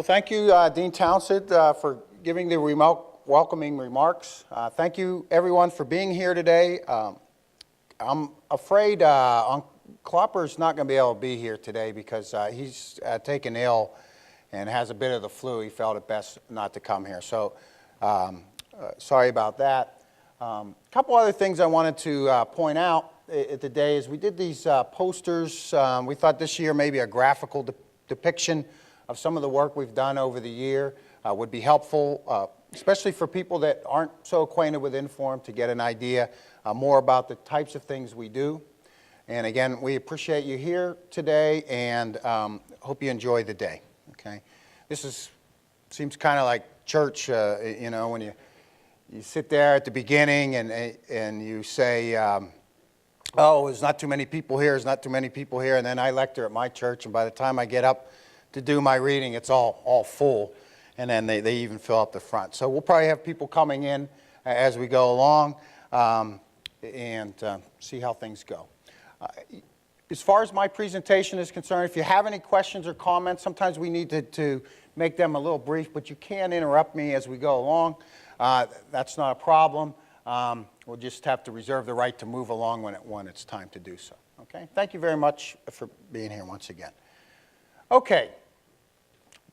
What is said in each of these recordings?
Well, thank you, Dean Townsend, for giving the welcoming remarks. Thank you, everyone, for being here today. I'm afraid Klopper's not going to be able to be here today because he's taken ill and has a bit of the flu. He felt it best not to come here. So sorry about that. A couple other things I wanted to point out today is we did these posters. We thought this year maybe a graphical depiction of some of the work we've done over the year would be helpful, especially for people that aren't so acquainted with Inforum, to get an idea more about the types of things we do. And again, we appreciate you here today and hope you enjoy the day. Okay, this seems kind of like church, you know, when you sit there at the beginning and you say, oh, there's not too many people here, there's not too many people here, and then I lecture at my church, and by the time I get up to do my reading, it's all full, and then they even fill up the front. So we'll probably have people coming in as we go along and see how things go. As far as my presentation is concerned, if you have any questions or comments, sometimes we need to make them a little brief, but you can interrupt me as we go along. That's not a problem. We'll just have to reserve the right to move along when it's time to do so. Okay? Thank you very much for being here once again. Okay.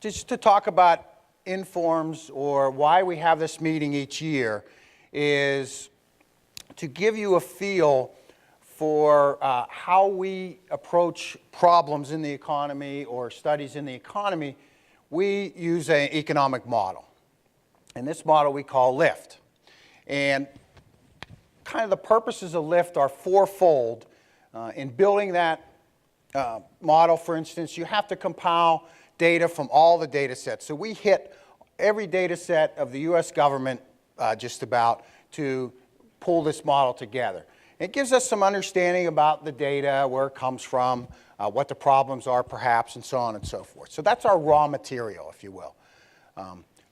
Just to talk about Inforums, or why we have this meeting each year, is to give you a feel for how we approach problems in the economy or studies in the economy. We use an economic model. And this model we call LIFT. And kind of the purposes of LIFT are fourfold. In building that model, for instance, you have to compile data from all the data sets. So we hit every data set of the U.S. government just about to pull this model together. It gives us some understanding about the data, where it comes from, what the problems are perhaps, and so on and so forth. So that's our raw material, if you will.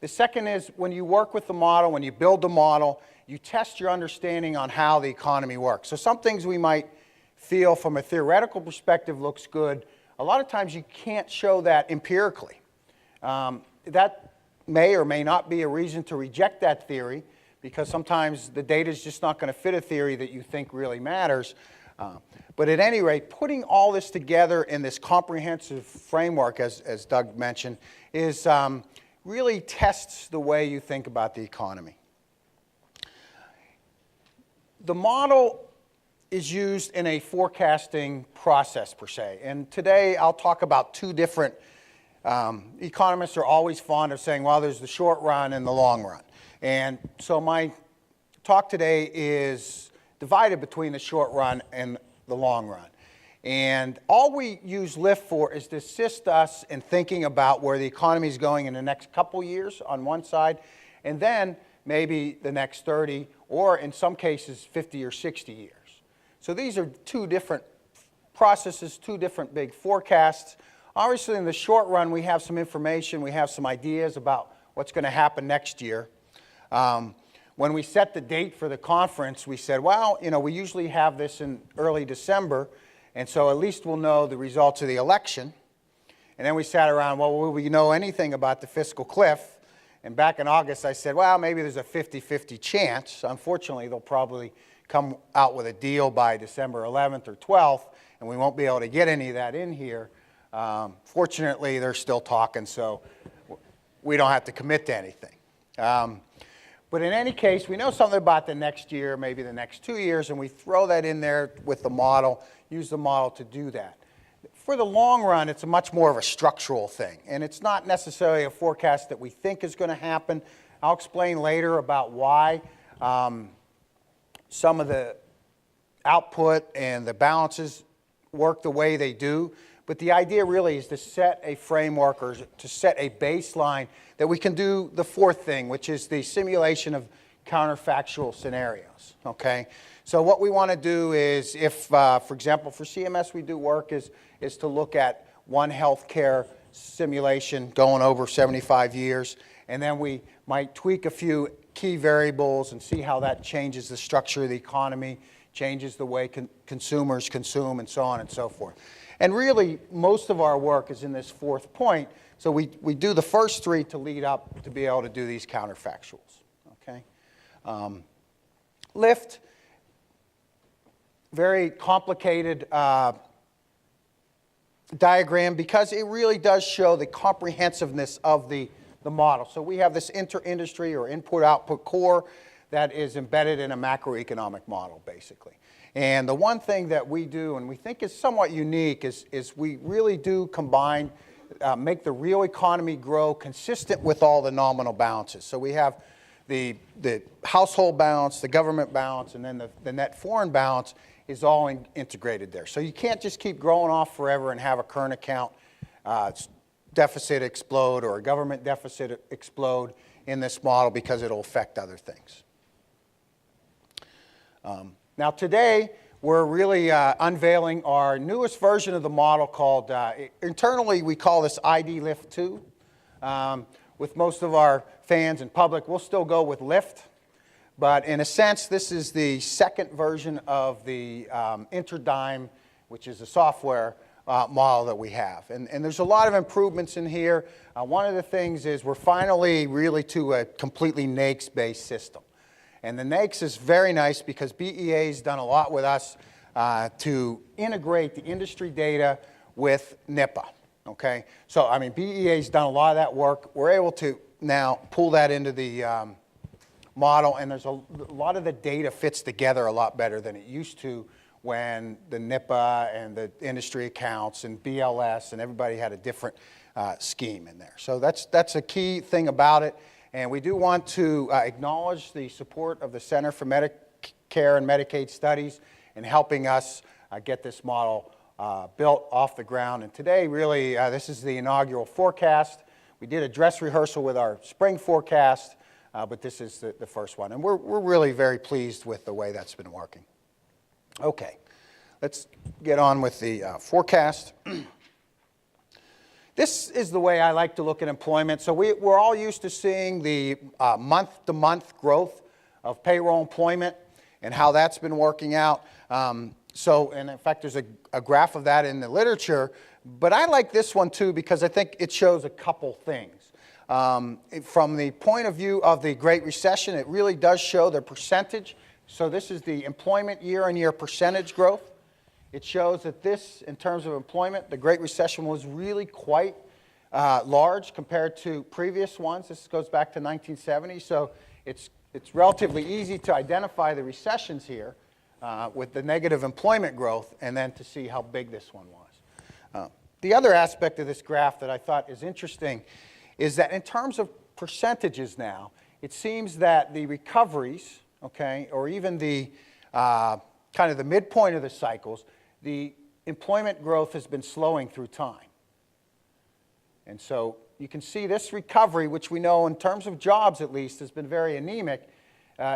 The second is when you work with the model, when you build the model, you test your understanding on how the economy works. So some things we might feel from a theoretical perspective looks good. A lot of times you can't show that empirically. That may or may not be a reason to reject that theory, because sometimes the data is just not going to fit a theory that you think really matters. But at any rate, putting all this together in this comprehensive framework, as Doug mentioned, is really tests the way you think about the economy. The model is used in a forecasting process, per se. And today I'll talk about two different, economists are always fond of saying, well, there's the short run and the long run. And so my talk today is divided between the short run and the long run. And all we use LIFT for is to assist us in thinking about where the economy is going in the next couple years on one side, and then maybe the next 30, or in some cases 50 or 60 years. So these are two different processes, two different big forecasts. Obviously in the short run we have some information, we have some ideas about what's going to happen next year. When we set the date for the conference, we said, well, you know, we usually have this in early December, and so at least we'll know the results of the election. And then we sat around, well, will we know anything about the Fiscal Cliff? And back in August I said, well, maybe there's a 50-50 chance. Unfortunately, they'll probably come out with a deal by December 11th or 12th, and we won't be able to get any of that in here. Fortunately, they're still talking, so we don't have to commit to anything. But in any case, we know something about the next year, maybe the next 2 years, and we throw that in there with the model, use the model to do that. For the long run, it's a much more of a structural thing, and it's not necessarily a forecast that we think is going to happen. I'll explain later about why some of the output and the balances work the way they do. But the idea really is to set a framework, or to set a baseline that we can do the fourth thing, which is the simulation of counterfactual scenarios. Okay? So what we want to do is, if, for example, for CMS we do work is to look at one healthcare simulation going over 75 years, and then we might tweak a few key variables and see how that changes the structure of the economy, changes the way consumers consume, and so on and so forth. And really, most of our work is in this fourth point, So we do the first three to lead up to be able to do these counterfactuals, okay? Lift, very complicated diagram because it really does show the comprehensiveness of the model. So we have this inter-industry or input-output core that is embedded in a macroeconomic model, basically. And the one thing that we do, and we think is somewhat unique, is we really do combine, make the real economy grow consistent with all the nominal balances. So we have the household balance, the government balance, and then the net foreign balance is all integrated there. So you can't just keep growing off forever and have a current account deficit explode or a government deficit explode in this model because it'll affect other things. Now today, we're really unveiling our newest version of the model called, internally we call this ID Lift 2. With most of our fans and public, we'll still go with Lift. But in a sense, this is the second version of the InterDime, which is a software model that we have. And there's a lot of improvements in here. One of the things is we're finally really to a completely NAICS-based system. And the NAICS is very nice because BEA's done a lot with us to integrate the industry data with NIPA, okay? So, I mean, BEA's done a lot of that work. We're able to now pull that into the model, and there's a lot of the data fits together a lot better than it used to when the NIPA and the industry accounts and BLS and everybody had a different scheme in there. So that's a key thing about it. And we do want to acknowledge the support of the Center for Medicare and Medicaid Studies in helping us get this model built off the ground. And today, really, this is the inaugural forecast. We did a dress rehearsal with our spring forecast, but this is the first one. And we're really very pleased with the way that's been working. Okay, let's get on with the forecast. This is the way I like to look at employment. So we're all used to seeing the month-to-month growth of payroll employment and how that's been working out. And in fact, there's a graph of that in the literature. But I like this one, too, because I think it shows a couple things. From the point of view of the Great Recession, it really does show the percentage. So this is the employment year-on-year percentage growth. It shows that this, in terms of employment, the Great Recession was really quite large compared to previous ones. This goes back to 1970, so it's relatively easy to identify the recessions here with the negative employment growth and then to see how big this one was. The other aspect of this graph that I thought is interesting is that in terms of percentages now, it seems that the recoveries, okay, or even the kind of the midpoint of the cycles, the employment growth has been slowing through time. And so you can see this recovery, which we know in terms of jobs at least has been very anemic,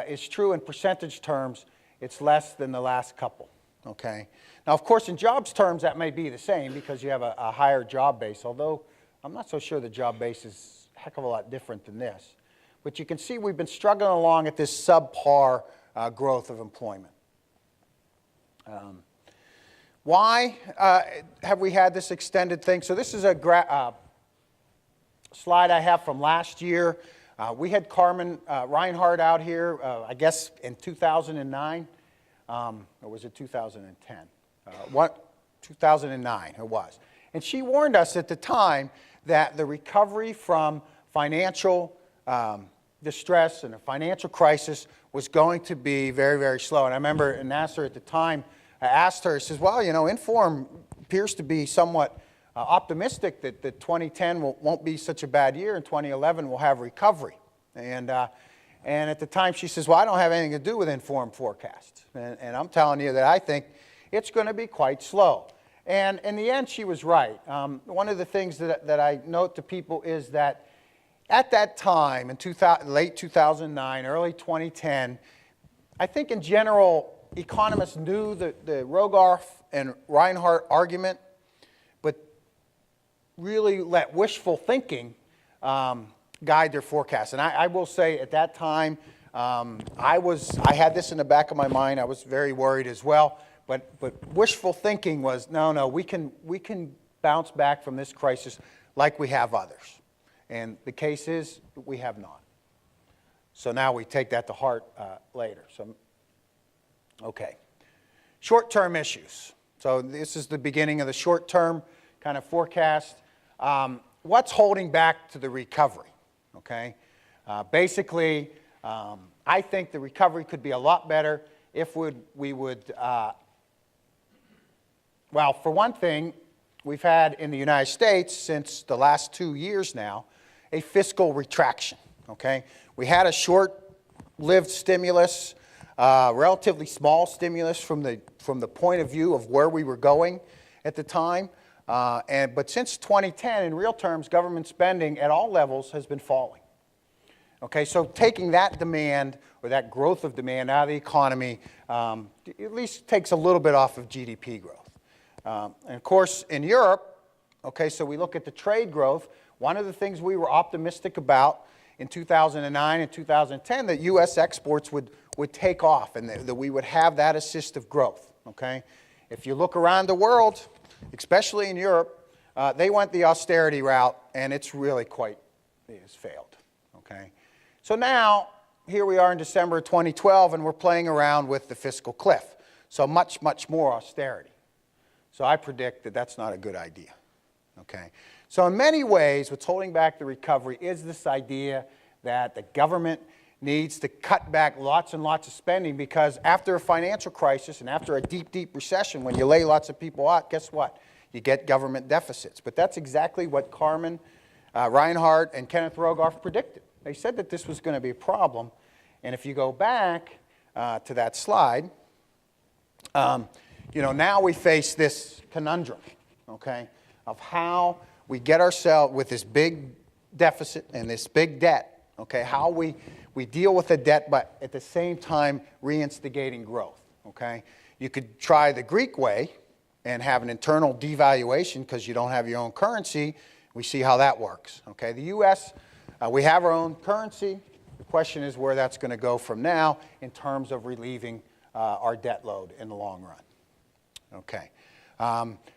is true in percentage terms. It's less than the last couple, okay? Now, of course, in jobs terms, that may be the same because you have a higher job base, although I'm not so sure the job base is a heck of a lot different than this. But you can see we've been struggling along at this subpar growth of employment. Why have we had this extended thing? So this is a slide I have from last year. We had Carmen Reinhart out here, I guess, in 2009. Or was it 2010? 2009 it was. And she warned us at the time that the recovery from financial distress and a financial crisis was going to be very, very slow. And I remember Nasser at the time, I asked her, he says, well, you know, Inforum appears to be somewhat optimistic that 2010 won't be such a bad year and 2011 will have recovery. And at the time she says, well, I don't have anything to do with Inforum forecasts. And I'm telling you that I think it's going to be quite slow. And in the end, she was right. One of the things that I note to people is that at that time, in late 2009, early 2010, I think in general, economists knew the Rogoff and Reinhart argument, but really let wishful thinking guide their forecasts. And I will say at that time, I had this in the back of my mind. I was very worried as well. But wishful thinking was, no, we can bounce back from this crisis like we have others. And the case is we have not. So now we take that to heart later. So, okay. Short-term issues. So this is the beginning of the short-term kind of forecast. What's holding back to the recovery? Okay. Basically, I think the recovery could be a lot better if we would, well, for one thing, we've had in the United States since the last 2 years now a fiscal retraction. Okay. We had a short-lived stimulus, relatively small stimulus from the point of view of where we were going at the time. But since 2010, in real terms, government spending at all levels has been falling. Okay, so taking that demand or that growth of demand out of the economy at least takes a little bit off of GDP growth. And of course, in Europe, okay, so we look at the trade growth. One of the things we were optimistic about in 2009 and 2010 that U.S. exports would take off and that we would have that assistive growth. Okay, if you look around the world, especially in Europe, they went the austerity route, and it's really it has failed. Okay, so now here we are in December 2012, and we're playing around with the fiscal cliff. So much, much more austerity. So I predict that that's not a good idea. Okay, so in many ways, what's holding back the recovery is this idea that the government needs to cut back lots and lots of spending, because after a financial crisis and after a deep, deep recession, when you lay lots of people out, guess what? You get government deficits. But that's exactly what Carmen Reinhart and Kenneth Rogoff predicted. They said that this was going to be a problem. And if you go back to that slide, now we face this conundrum, okay, of how we get ourselves with this big deficit and this big debt, okay, how we deal with the debt, but at the same time reinstigating growth, okay? You could try the Greek way and have an internal devaluation because you don't have your own currency. We see how that works, okay? The U.S., we have our own currency. The question is where that's going to go from now in terms of relieving our debt load in the long run, okay?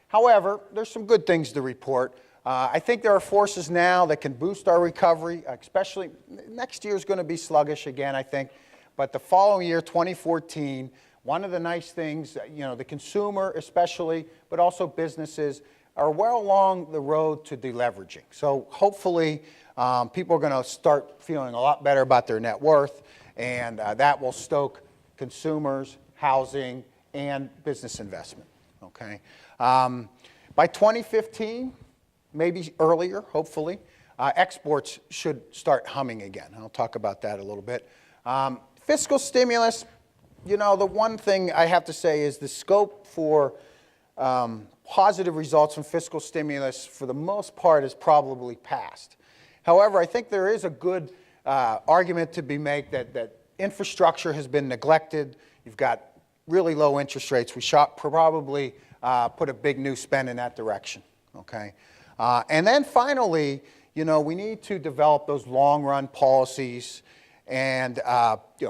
However, there's some good things to report. I think there are forces now that can boost our recovery, especially next year is going to be sluggish again, I think. But the following year, 2014, one of the nice things, the consumer especially, but also businesses, are well along the road to deleveraging. So hopefully people are going to start feeling a lot better about their net worth, and that will stoke consumers, housing, and business investment. Okay. By 2015, maybe earlier, hopefully, exports should start humming again. I'll talk about that a little bit. Fiscal stimulus, the one thing I have to say is the scope for positive results from fiscal stimulus, for the most part, is probably passed. However, I think there is a good argument to be made that infrastructure has been neglected. You've got really low interest rates. We should probably put a big new spend in that direction. Okay. And then finally, we need to develop those long-run policies and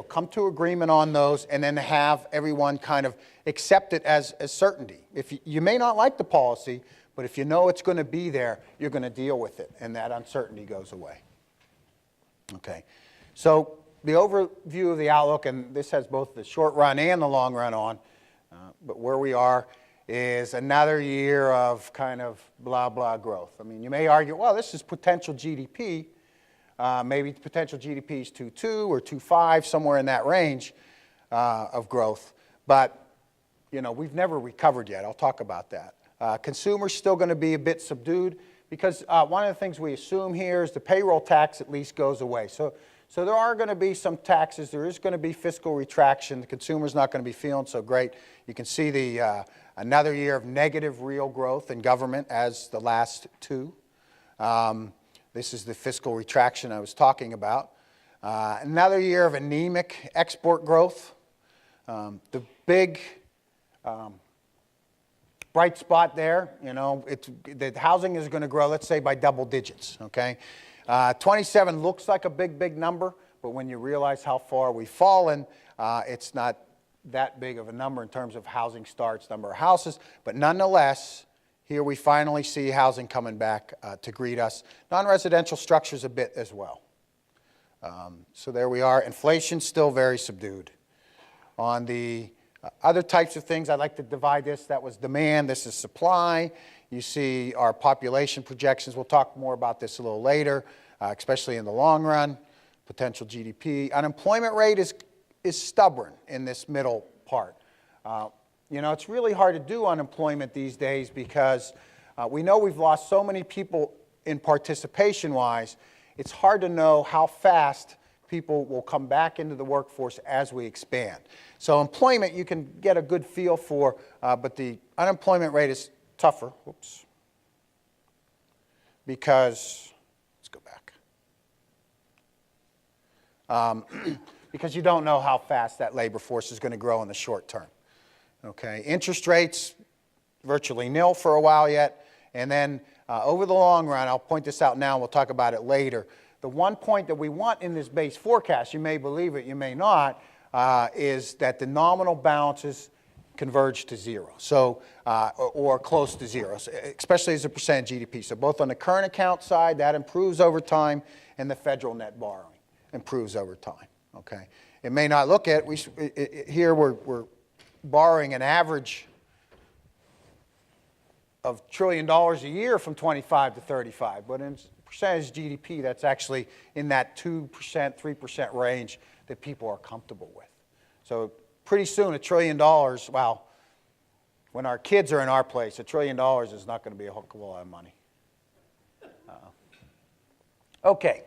come to agreement on those, and then have everyone kind of accept it as certainty. If you may not like the policy, but if you know it's going to be there, you're going to deal with it, and that uncertainty goes away. Okay. So the overview of the outlook, and this has both the short run and the long run on, but where we are is another year of kind of blah, blah growth. I mean, you may argue, well, this is potential GDP. Maybe potential GDP is 2.2 or 2.5, somewhere in that range of growth. But, we've never recovered yet. I'll talk about that. Consumers still going to be a bit subdued because one of the things we assume here is the payroll tax at least goes away. So there are going to be some taxes. There is going to be fiscal retraction. The consumer's not going to be feeling so great. You can see the another year of negative real growth in government as the last two. This is the fiscal retraction I was talking about. Another year of anemic export growth. The big bright spot there, the housing is going to grow, let's say, by double digits, okay? 27 looks like a big, big number, but when you realize how far we've fallen, it's not that big of a number in terms of housing starts, number of houses, but nonetheless, Here we finally see housing coming back to greet us. Non-residential structures a bit as well. So there we are. Inflation still very subdued. On the other types of things, I'd like to divide this. That was demand. This is supply. You see our population projections. We'll talk more about this a little later, especially in the long run. Potential GDP. Unemployment rate is stubborn in this middle part. You know, it's really hard to do unemployment these days because we know we've lost so many people in participation-wise. It's hard to know how fast people will come back into the workforce as we expand. So employment you can get a good feel for, but the unemployment rate is tougher. Whoops. Because, let's go back. Because you don't know how fast that labor force is going to grow in the short term. Okay, interest rates, virtually nil for a while yet. And then over the long run, I'll point this out now, we'll talk about it later. The one point that we want in this base forecast, you may believe it, you may not, is that the nominal balances converge to zero, so, or close to zero, especially as a percent of GDP. So both on the current account side, that improves over time, and the federal net borrowing improves over time. Okay, it may not look at, here we're borrowing an average of $1 trillion a year from 25 to 35, but in percentage GDP, that's actually in that 2%, 3% range that people are comfortable with. So pretty soon, $1 trillion, wow, when our kids are in our place, $1 trillion is not going to be a heck of a lot of money. Okay,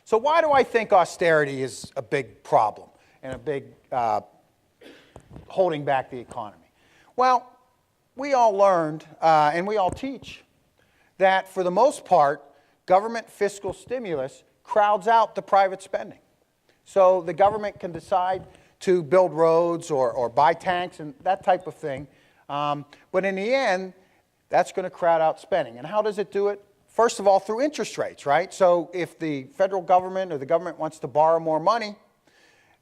so why do I think austerity is a big problem and a big holding back the economy? Well, we all learned, and we all teach, that for the most part, government fiscal stimulus crowds out the private spending. So the government can decide to build roads or buy tanks and that type of thing. But in the end, that's going to crowd out spending. And how does it do it? First of all, through interest rates, right? So if the federal government or the government wants to borrow more money,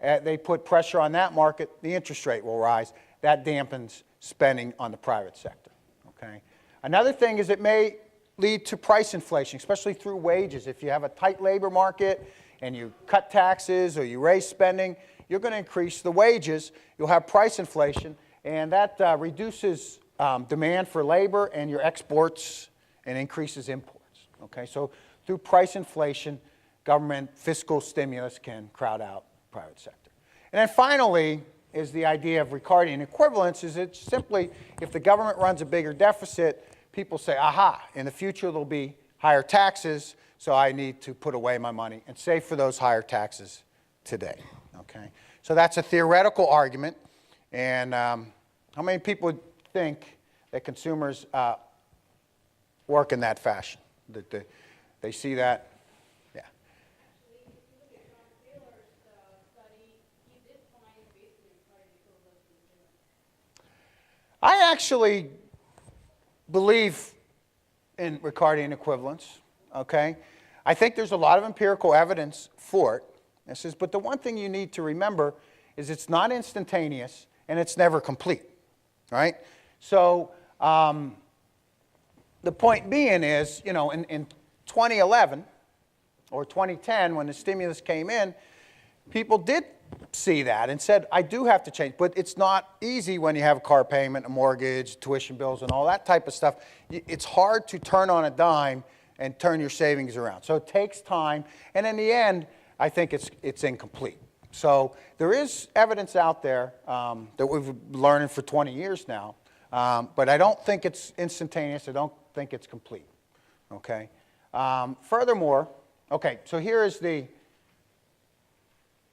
they put pressure on that market, the interest rate will rise. That dampens spending on the private sector, okay? Another thing is it may lead to price inflation, especially through wages. If you have a tight labor market and you cut taxes or you raise spending, you're going to increase the wages. You'll have price inflation, and that reduces demand for labor and your exports and increases imports, okay? So through price inflation, government fiscal stimulus can crowd out private sector. And then finally is the idea of Ricardian equivalence. Is it's simply if the government runs a bigger deficit, people say, aha, in the future there'll be higher taxes, so I need to put away my money and save for those higher taxes today. Okay, so that's a theoretical argument, and how many people think that consumers work in that fashion? That they see that? Yeah. I actually believe in Ricardian equivalence, okay? I think there's a lot of empirical evidence for it. This is, but the one thing you need to remember is it's not instantaneous and it's never complete, right? So the point being is, you know, in 2011 or 2010 when the stimulus came in, people did see that and said, I do have to change. But it's not easy when you have a car payment, a mortgage, tuition bills, and all that type of stuff. It's hard to turn on a dime and turn your savings around. So it takes time. And in the end, I think it's incomplete. So there is evidence out there that we've been learning for 20 years now. But I don't think it's instantaneous. I don't think it's complete. Okay. Furthermore, okay, so here is the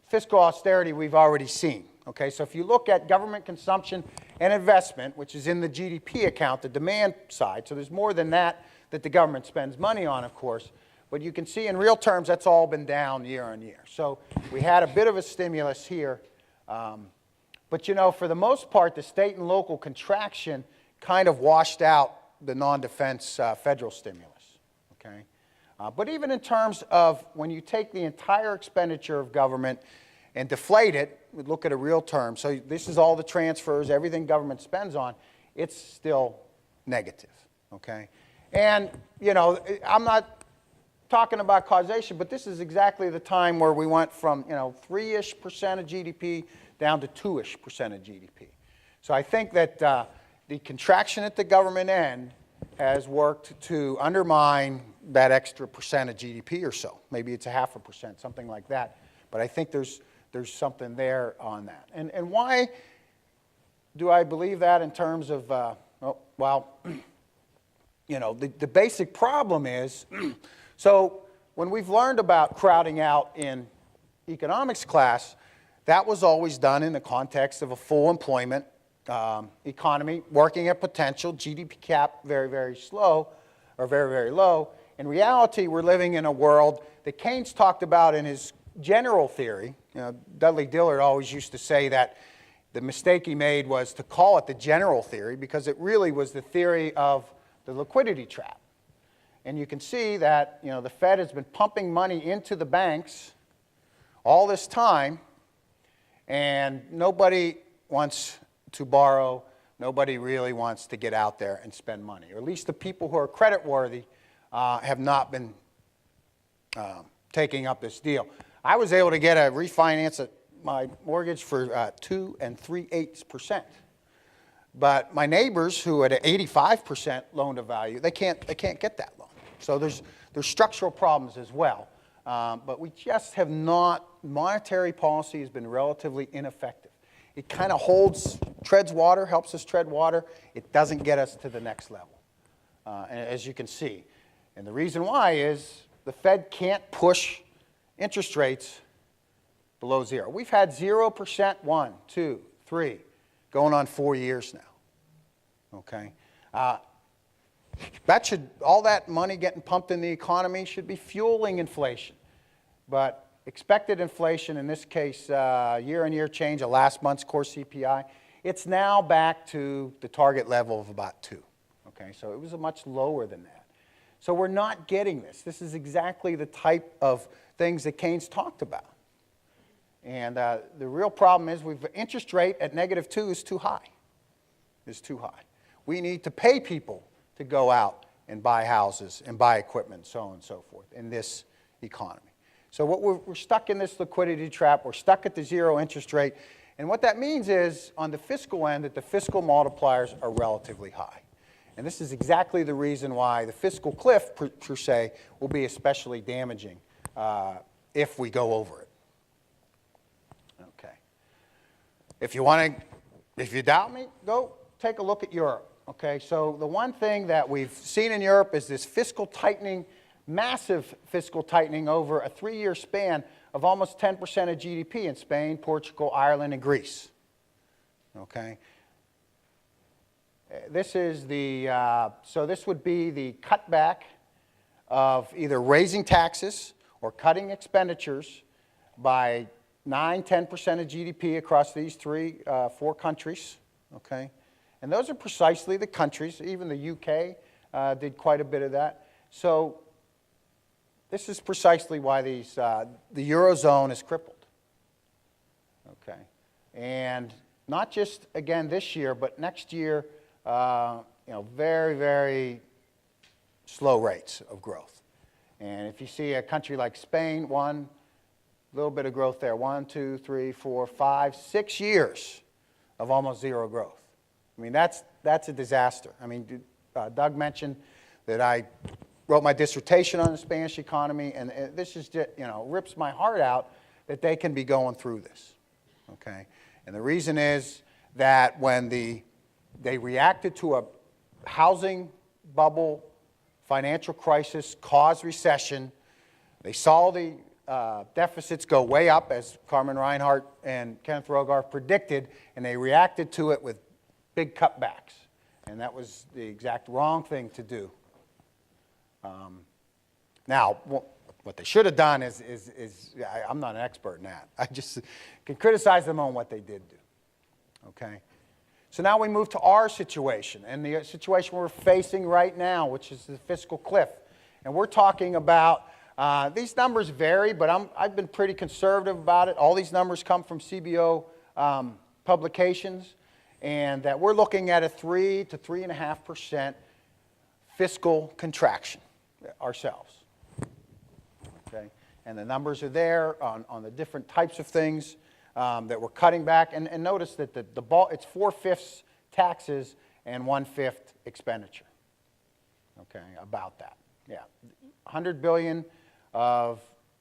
fiscal austerity we've already seen. Okay, so if you look at government consumption and investment, which is in the GDP account, the demand side, so there's more than that the government spends money on, of course, but you can see in real terms that's all been down year on year. So we had a bit of a stimulus here, but you know, for the most part, the state and local contraction kind of washed out the non-defense federal stimulus, okay? But even in terms of when you take the entire expenditure of government and deflate it, we look at a real term, so this is all the transfers, everything government spends on, it's still negative, okay? And, you know, I'm not talking about causation, but this is exactly the time where we went from, you know, 3-ish% of GDP down to 2-ish% of GDP. So I think that the contraction at the government end has worked to undermine that extra percent of GDP or so. Maybe it's 0.5%, something like that. But I think there's something there on that. And why do I believe that in terms of, well, you know, the basic problem is, so when we've learned about crowding out in economics class, that was always done in the context of a full employment economy, working at potential, GDP cap very, very slow, or very, very low. In reality, we're living in a world that Keynes talked about in his general theory. You know, Dudley Dillard always used to say that the mistake he made was to call it the general theory because it really was the theory of the liquidity trap. And you can see that, you know, the Fed has been pumping money into the banks all this time, and nobody wants to borrow, nobody really wants to get out there and spend money. Or at least the people who are creditworthy have not been taking up this deal. I was able to get a refinance at my mortgage for 2 3/8%. But my neighbors who had an 85% loan to value, they can't get that loan. So there's structural problems as well. But we just have not, monetary policy has been relatively ineffective. It kind of treads water, helps us tread water. It doesn't get us to the next level, as you can see. And the reason why is the Fed can't push interest rates below 0. We've had 0%, 1, 2, 3, going on 4 years now, okay? All that money getting pumped in the economy should be fueling inflation. But expected inflation, in this case, year-on-year change of last month's core CPI, it's now back to the target level of about 2. Okay, so it was a much lower than that. So we're not getting this. This is exactly the type of things that Keynes talked about. And the real problem is interest rate at -2 is too high. It's too high. We need to pay people to go out and buy houses and buy equipment, so on and so forth, in this economy. So we're stuck in this liquidity trap. We're stuck at the 0 interest rate. And what that means is, on the fiscal end, that the fiscal multipliers are relatively high. And this is exactly the reason why the fiscal cliff, per se, will be especially damaging if we go over it. Okay. If you doubt me, go take a look at Europe. Okay, so the one thing that we've seen in Europe is this fiscal tightening, massive fiscal tightening over a 3-year span of almost 10% of GDP in Spain, Portugal, Ireland, and Greece. Okay. This is so this would be the cutback of either raising taxes or cutting expenditures by 9–10% of GDP across these 4 countries. Okay. And those are precisely the countries, even the UK did quite a bit of that. So this is precisely why the Eurozone is crippled. Okay. And not just, again, this year, but next year, very, very slow rates of growth. And if you see a country like Spain, a little bit of growth there, 1, 2, 3, 4, 5, 6 years of almost 0 growth. I mean, that's a disaster. I mean, Doug mentioned that I wrote my dissertation on the Spanish economy, and this is just, rips my heart out that they can be going through this, okay? And the reason is that when they reacted to a housing bubble, financial crisis, caused recession, they saw the deficits go way up, as Carmen Reinhart and Kenneth Rogarth predicted, and they reacted to it with big cutbacks. And that was the exact wrong thing to do. Now, what they should have done is I'm not an expert in that. I just can criticize them on what they did do. Okay? So now we move to our situation, and the situation we're facing right now, which is the fiscal cliff. And we're talking about, these numbers vary, but I've been pretty conservative about it. All these numbers come from CBO publications, and that we're looking at a 3 to 3.5% fiscal contraction ourselves. Okay? And the numbers are there on the different types of things that we're cutting back. And notice that the ball, it's 4/5 taxes and 1/5 expenditure. Okay, about that. Yeah, 100 billion of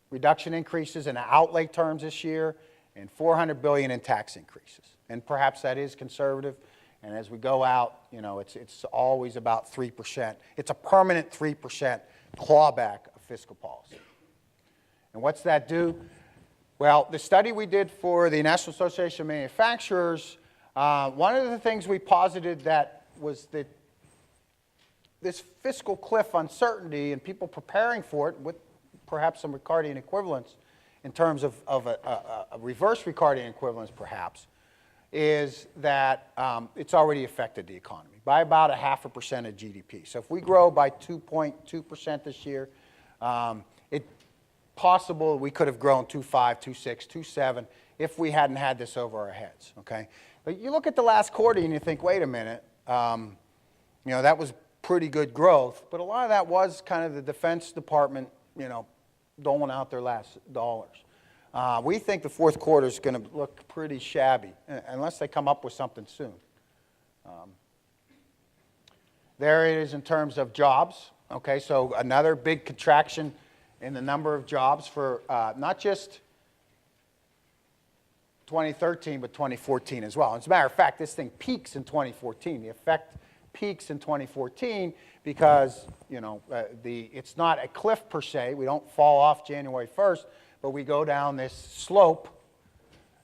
reduction increases in outlay terms this year, and 400 billion in tax increases. And perhaps that is conservative. And as we go out, you know, it's always about 3%. It's a permanent 3% clawback of fiscal policy. And what's that do? Well, the study we did for the National Association of Manufacturers, one of the things we posited that was that this fiscal cliff uncertainty and people preparing for it with perhaps some Ricardian equivalents in terms of a reverse Ricardian equivalence perhaps, is that it's already affected the economy by about 0.5% of GDP. So if we grow by 2.2% this year, it's possible we could have grown 2.5, 2.6, 2.7 if we hadn't had this over our heads, okay? But you look at the last quarter and you think, wait a minute, you know, that was pretty good growth, but a lot of that was kind of the Defense Department, you know, doling out their last dollars. We think the fourth quarter is going to look pretty shabby, unless they come up with something soon. There it is in terms of jobs. Okay, so another big contraction in the number of jobs for not just 2013, but 2014 as well. As a matter of fact, this thing peaks in 2014. The effect peaks in 2014 because, you know, it's not a cliff per se. We don't fall off January 1st, but we go down this slope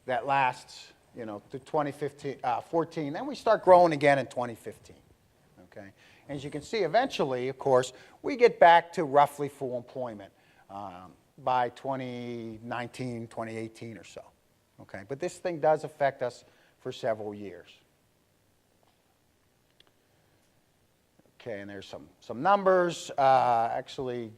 that lasts, you know, to 2015, 14. Then we start growing again in 2015. Okay, and as you can see, eventually, of course, we get back to roughly full employment by 2019, 2018 or so. Okay, but this thing does affect us for several years. Okay, and there's some numbers, actually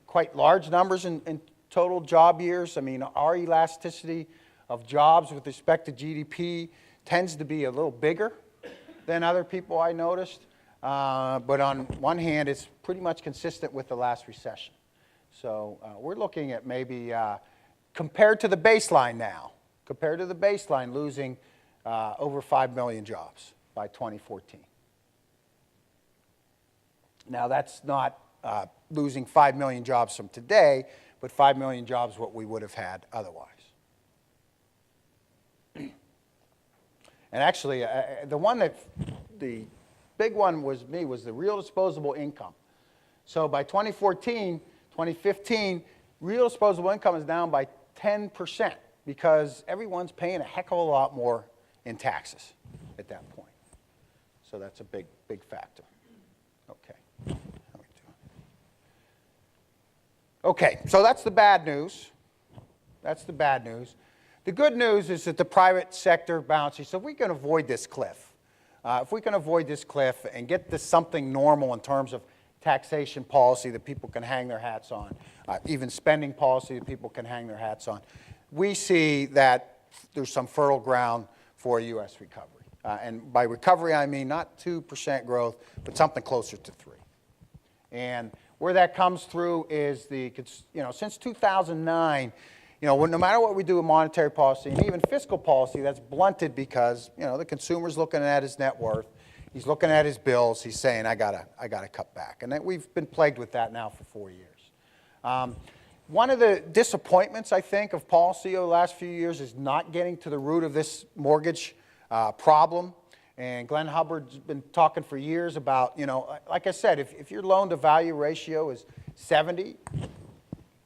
quite large numbers in total job years. I mean, our elasticity of jobs with respect to GDP tends to be a little bigger than other people I noticed. But on one hand, it's pretty much consistent with the last recession. So we're looking at maybe, compared to the baseline now, losing over 5 million jobs by 2014. Now, that's not losing 5 million jobs from today, but 5 million jobs what we would have had otherwise. And actually, the big one was the real disposable income. So by 2014, 2015, real disposable income is down by 10% because everyone's paying a heck of a lot more in taxes at that point. So that's a big, big factor. Okay. Okay, so that's the bad news. That's the bad news. The good news is that the private sector bounces. So if we can avoid this cliff, and get to something normal in terms of taxation policy that people can hang their hats on, even spending policy that people can hang their hats on, we see that there's some fertile ground for U.S. recovery. And by recovery, I mean not 2% growth, but something closer to 3%. And where that comes through is since 2009, no matter what we do with monetary policy and even fiscal policy, that's blunted because, the consumer's looking at his net worth. He's looking at his bills. He's saying, I gotta cut back. And we've been plagued with that now for 4 years. One of the disappointments, I think, of policy over the last few years is not getting to the root of this mortgage problem. And Glenn Hubbard's been talking for years about, like I said, if your loan-to-value ratio is 70,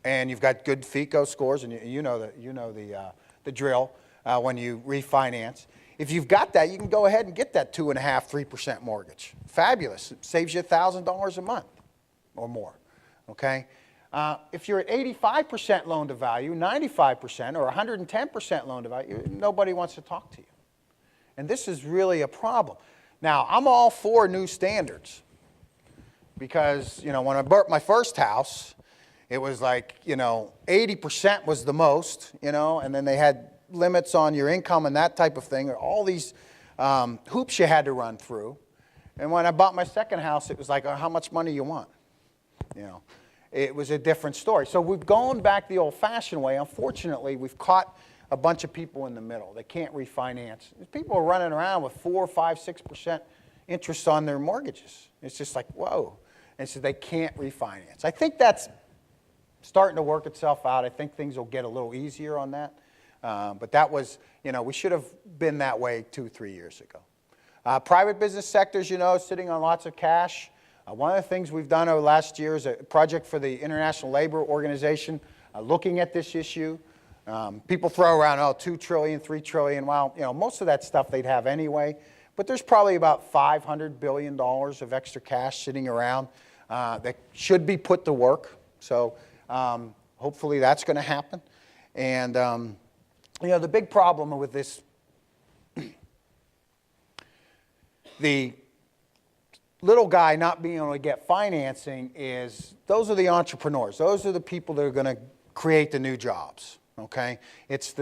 and you've got good FICO scores, and you know the drill when you refinance. If you've got that, you can go ahead and get that 2.5%, 3% mortgage. Fabulous. It saves you $1,000 a month or more. Okay. If you're at 85% loan to value, 95%, or 110% loan to value, nobody wants to talk to you. And this is really a problem. Now, I'm all for new standards because, when I bought my first house, it was like, 80% was the most, and then they had limits on your income and that type of thing, or all these hoops you had to run through. And when I bought my second house, it was like, oh, how much money you want? You know, it was a different story. So we've gone back the old-fashioned way. Unfortunately, we've caught a bunch of people in the middle. They can't refinance. People are running around with 4, 5, 6% interest on their mortgages. It's just like, whoa. And so they can't refinance. I think that's starting to work itself out. I think things will get a little easier on that. But that was, you know, we should have been that way 2, 3 years ago. Private business sectors, you know, sitting on lots of cash. One of the things we've done over the last year is a project for the International Labor Organization looking at this issue. People throw around, oh, 2 trillion, 3 trillion. Well, you know, most of that stuff they'd have anyway. But there's probably about $500 billion of extra cash sitting around that should be put to work. So hopefully that's going to happen. And, you know, the big problem with this, the little guy not being able to get financing is those are the entrepreneurs. Those are the people that are going to create the new jobs, okay? It's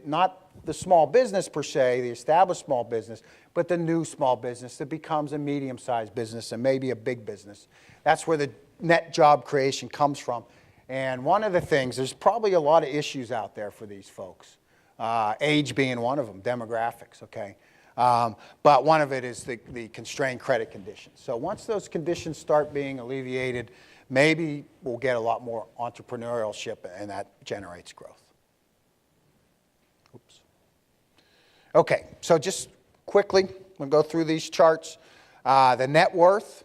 not the small business per se, the established small business, but the new small business that becomes a medium-sized business and maybe a big business. That's where the net job creation comes from. And one of the things, there's probably a lot of issues out there for these folks. Age being one of them, demographics, okay? But one of it is the constrained credit conditions. So once those conditions start being alleviated, maybe we'll get a lot more entrepreneurship, and that generates growth. Oops. Okay, so just quickly, we'll go through these charts. The net worth,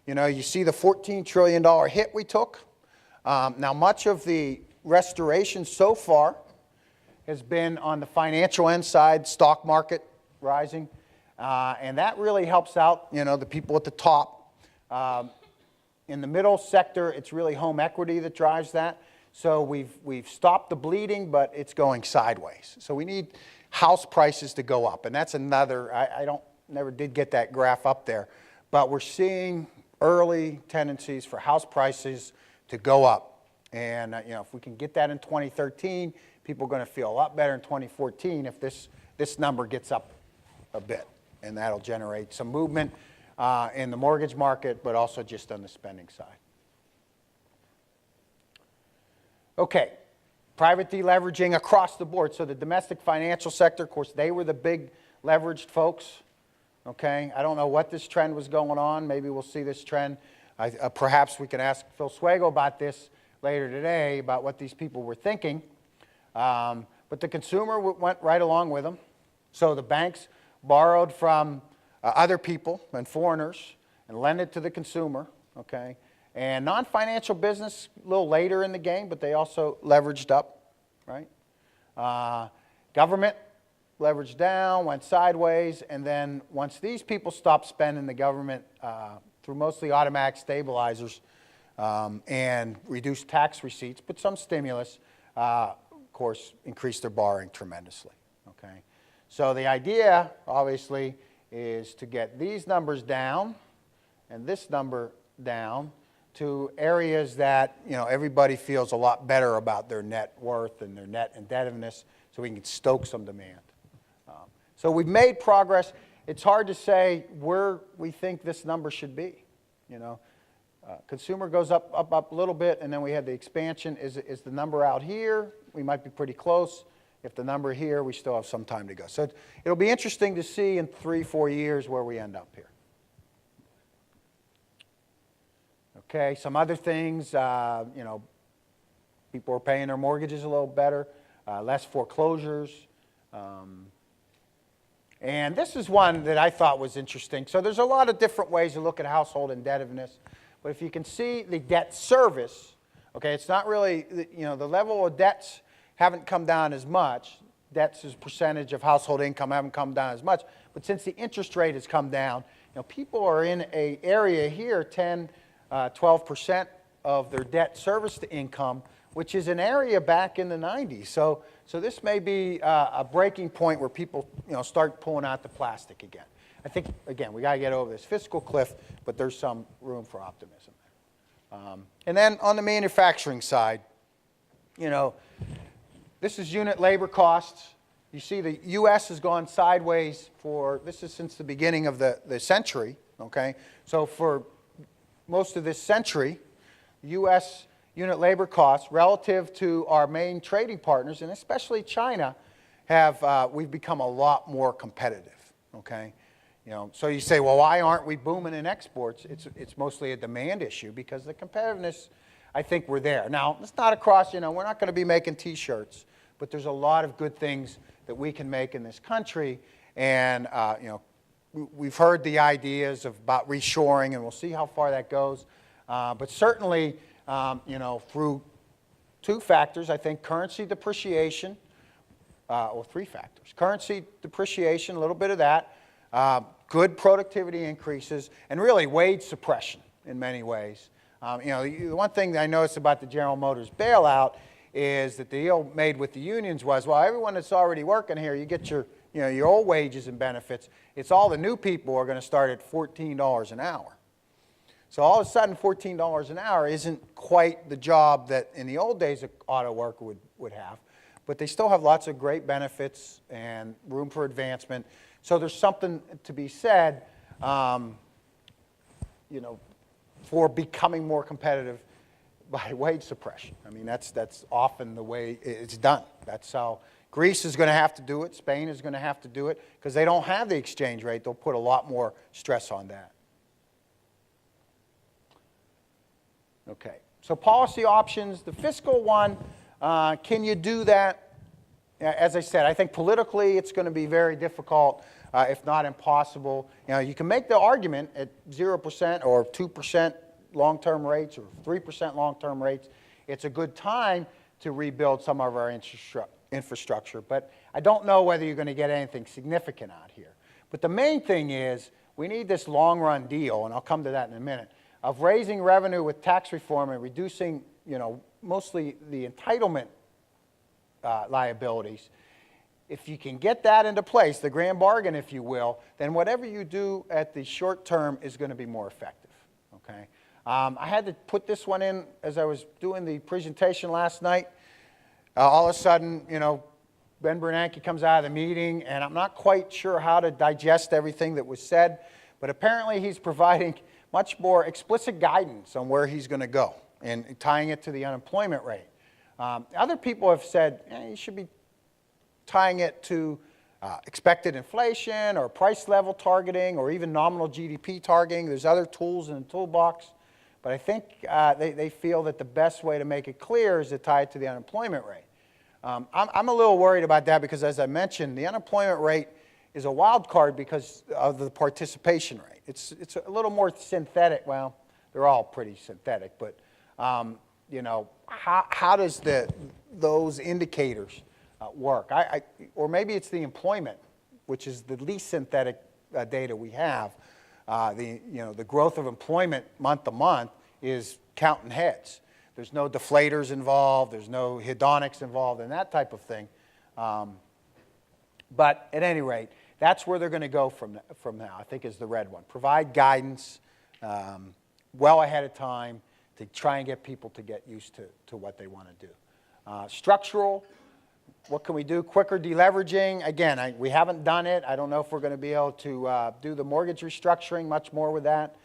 you know, you see the $14 trillion hit we took. Now, much of the restoration so far has been on the financial end side, stock market rising, and that really helps out, you know, the people at the top. In the middle sector, it's really home equity that drives that. So we've stopped the bleeding, but it's going sideways. So we need house prices to go up, and that's another. Never did get that graph up there, but we're seeing early tendencies for house prices to go up. And you know, if we can get that in 2013, people are going to feel a lot better in 2014 if this number gets up a bit, and that'll generate some movement in the mortgage market, but also just on the spending side. Okay, private deleveraging across the board. So the domestic financial sector, of course, they were the big leveraged folks. Okay, I don't know what this trend was going on. Maybe we'll see this trend. Perhaps we can ask Phil Swagel about this later today, about what these people were thinking. But the consumer went right along with them. So the banks borrowed from other people and foreigners and lent it to the consumer, okay? And non-financial business, a little later in the game, but they also leveraged up, right? Government leveraged down, went sideways, and then once these people stopped spending, the government, through mostly automatic stabilizers and reduced tax receipts, but some stimulus, of course, increased their borrowing tremendously, okay? So the idea, obviously, is to get these numbers down and this number down to areas that, you know, everybody feels a lot better about their net worth and their net indebtedness, so we can stoke some demand. So we've made progress. It's hard to say where we think this number should be. You know, consumer goes up a little bit, and then we had the expansion. Is the number out here? We might be pretty close. If the number here, we still have some time to go. So it'll be interesting to see in 3, 4 years where we end up here. Okay, some other things, you know, people are paying their mortgages a little better, less foreclosures. And this is one that I thought was interesting. So there's a lot of different ways to look at household indebtedness. But if you can see the debt service, okay, it's not really, you know, the level of debts haven't come down as much. Debts as percentage of household income haven't come down as much. But since the interest rate has come down, you know, people are in an area here, 10, 12% of their debt service to income, which is an area back in the 90s. So this may be a breaking point where people, you know, start pulling out the plastic again. I think, again, we got to get over this fiscal cliff, but there's some room for optimism there. And then on the manufacturing side, you know, this is unit labor costs. You see the U.S. has gone sideways for, this is since the beginning of the century, okay? So for most of this century, U.S. unit labor costs relative to our main trading partners, and especially China, we've become a lot more competitive, okay? You know, so you say, well, why aren't we booming in exports? It's mostly a demand issue because the competitiveness, I think we're there. Now, it's not across, you know, we're not going to be making T-shirts, but there's a lot of good things that we can make in this country, and, you know, we've heard the ideas about reshoring, and we'll see how far that goes. But certainly, you know, through two factors, I think currency depreciation, or three factors. Currency depreciation, a little bit of that, good productivity increases, and really wage suppression in many ways. You know, the one thing that I noticed about the General Motors bailout is that the deal made with the unions was, well, everyone that's already working here, you get your, you know, your old wages and benefits. It's all the new people are going to start at $14 an hour. So all of a sudden, $14 an hour isn't quite the job that in the old days an auto worker would have. But they still have lots of great benefits and room for advancement. So there's something to be said, you know, for becoming more competitive by wage suppression. I mean, that's often the way it's done. That's how Greece is going to have to do it. Spain is going to have to do it because they don't have the exchange rate. They'll put a lot more stress on that. Okay, so policy options. The fiscal one, can you do that? As I said, I think politically it's going to be very difficult, if not impossible. You know, you can make the argument at 0% or 2% long-term rates or 3% long-term rates. It's a good time to rebuild some of our infrastructure, but I don't know whether you're going to get anything significant out here. But the main thing is we need this long-run deal, and I'll come to that in a minute, of raising revenue with tax reform and reducing, you know, mostly the entitlement liabilities. If you can get that into place, the grand bargain, if you will, then whatever you do at the short term is going to be more effective, okay? I had to put this one in as I was doing the presentation last night. All of a sudden, you know, Ben Bernanke comes out of the meeting, and I'm not quite sure how to digest everything that was said, but apparently he's providing much more explicit guidance on where he's going to go and tying it to the unemployment rate. Other people have said, you should be tying it to expected inflation or price level targeting or even nominal GDP targeting. There's other tools in the toolbox. But I think they feel that the best way to make it clear is to tie it to the unemployment rate. I'm a little worried about that because, as I mentioned, the unemployment rate is a wild card because of the participation rate. It's a little more synthetic. Well, they're all pretty synthetic, but you know, how does those indicators work? Or maybe it's the employment, which is the least synthetic data we have. The growth of employment month to month is counting heads. There's no deflators involved. There's no hedonics involved and that type of thing. But at any rate, that's where they're going to go from now, I think, is the red one. Provide guidance well ahead of time to try and get people to get used to what they want to do. Structural, what can we do? Quicker deleveraging. Again, we haven't done it. I don't know if we're going to be able to do the mortgage restructuring much more with that.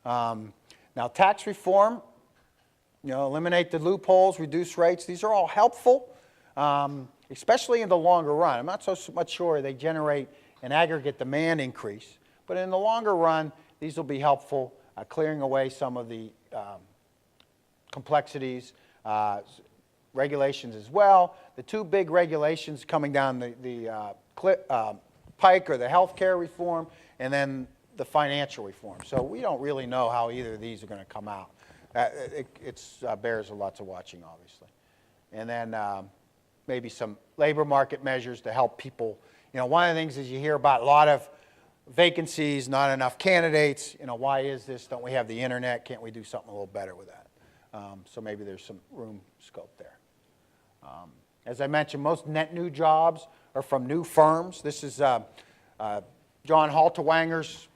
Now, tax reform, you know, eliminate the loopholes, reduce rates. These are all helpful, especially in the longer run. I'm not so much sure they generate an aggregate demand increase, but in the longer run, these will be helpful, clearing away some of the complexities, regulations as well. The two big regulations coming down the pike are the healthcare reform and then the financial reform. So we don't really know how either of these are going to come out. It bears lots of watching, obviously. And then maybe some labor market measures to help people. You know, one of the things is you hear about a lot of vacancies, not enough candidates. You know, why is this? Don't we have the internet? Can't we do something a little better with that? So maybe there's some room scope there. As I mentioned, most net new jobs are from new firms. This is John Halterwanger's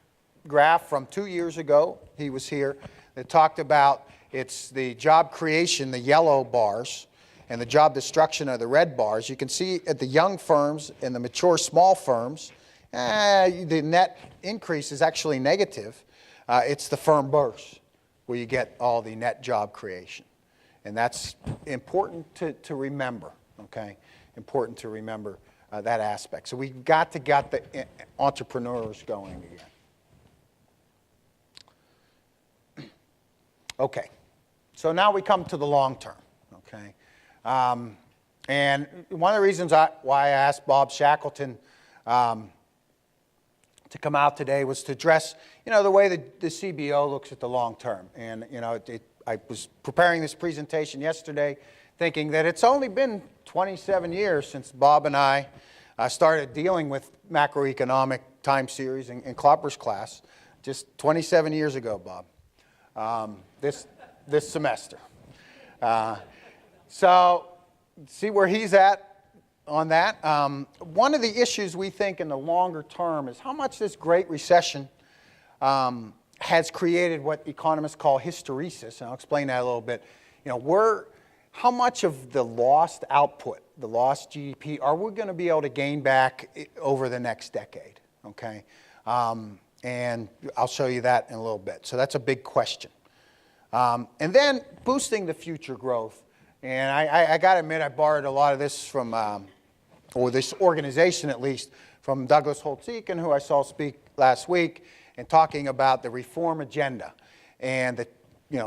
graph from 2 years ago. He was here. That talked about it's the job creation, the yellow bars, and the job destruction are the red bars. You can see at the young firms and the mature small firms, the net increase is actually negative. It's the firm burst where you get all the net job creation. And that's important to remember, okay? Important to remember that aspect. So we've got to get the entrepreneurs going again. Okay, so now we come to the long term, okay? And one of the reasons why I asked Bob Shackleton to come out today was to address, the way the CBO looks at the long term. And, I was preparing this presentation yesterday thinking that it's only been 27 years since Bob and I started dealing with macroeconomic time series in Klopper's class, just 27 years ago, Bob, this semester. So see where he's at on that. One of the issues we think in the longer term is how much this Great Recession has created what economists call hysteresis, and I'll explain that a little bit. How much of the lost output, the lost GDP, are we going to be able to gain back over the next decade? Okay, and I'll show you that in a little bit. So that's a big question. And then boosting the future growth. And I got to admit, I borrowed a lot of this from, or this organization at least, from Douglas Holtz-Eakin, who I saw speak last week, and talking about the reform agenda. And,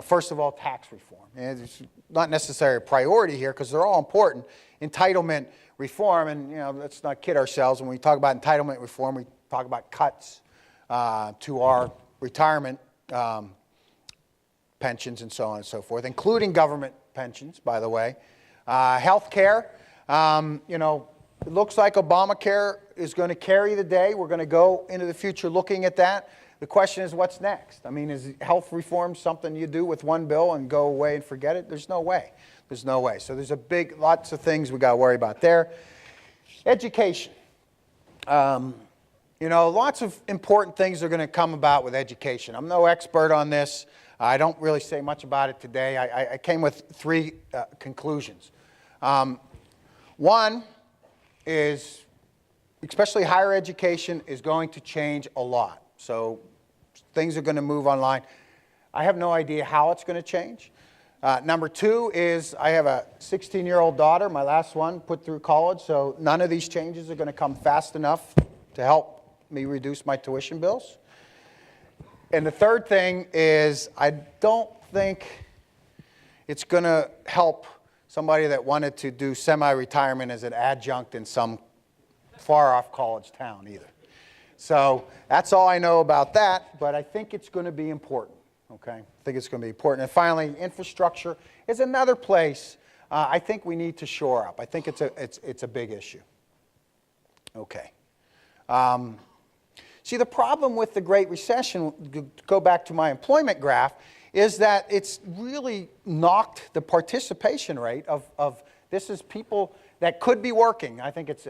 first of all, tax reform. And it's not necessarily a priority here because they're all important. Entitlement reform, and, let's not kid ourselves. When we talk about entitlement reform, we talk about cuts to our retirement pensions and so on and so forth, including government pensions, by the way. Health care, it looks like Obamacare is going to carry the day. We're going to go into the future looking at that. The question is, what's next? I mean, is health reform something you do with one bill and go away and forget it? There's no way. There's no way. So there's lots of things we got to worry about there. Education. Lots of important things are going to come about with education. I'm no expert on this. I don't really say much about it today. I came with three conclusions. One is, especially higher education is going to change a lot. So things are going to move online. I have no idea how it's going to change. Number two is I have a 16-year-old daughter, my last one, put through college, so none of these changes are going to come fast enough to help me reduce my tuition bills. And the third thing is I don't think it's going to help somebody that wanted to do semi-retirement as an adjunct in some far-off college town either. So that's all I know about that, but I think it's going to be important, okay? I think it's going to be important. And finally, infrastructure is another place I think we need to shore up. I think it's a big issue. Okay. See, the problem with the Great Recession, go back to my employment graph, is that it's really knocked the participation rate of this is people that could be working. I think it's,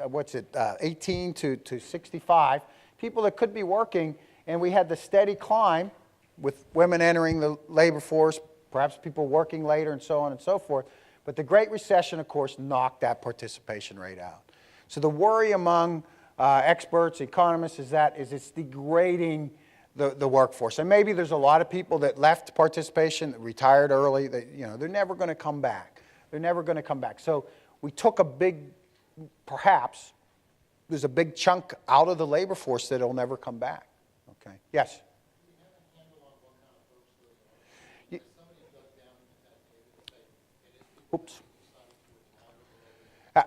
18 to 65. People that could be working, and we had the steady climb with women entering the labor force, perhaps people working later and so on and so forth. But the Great Recession, of course, knocked that participation rate out. So the worry among experts, economists, is it's degrading the workforce. And maybe there's a lot of people that left participation, that retired early, that, they're never going to come back. They're never going to come back. So we took perhaps, there's a big chunk out of the labor force that will never come back. Okay. Yes? Oops.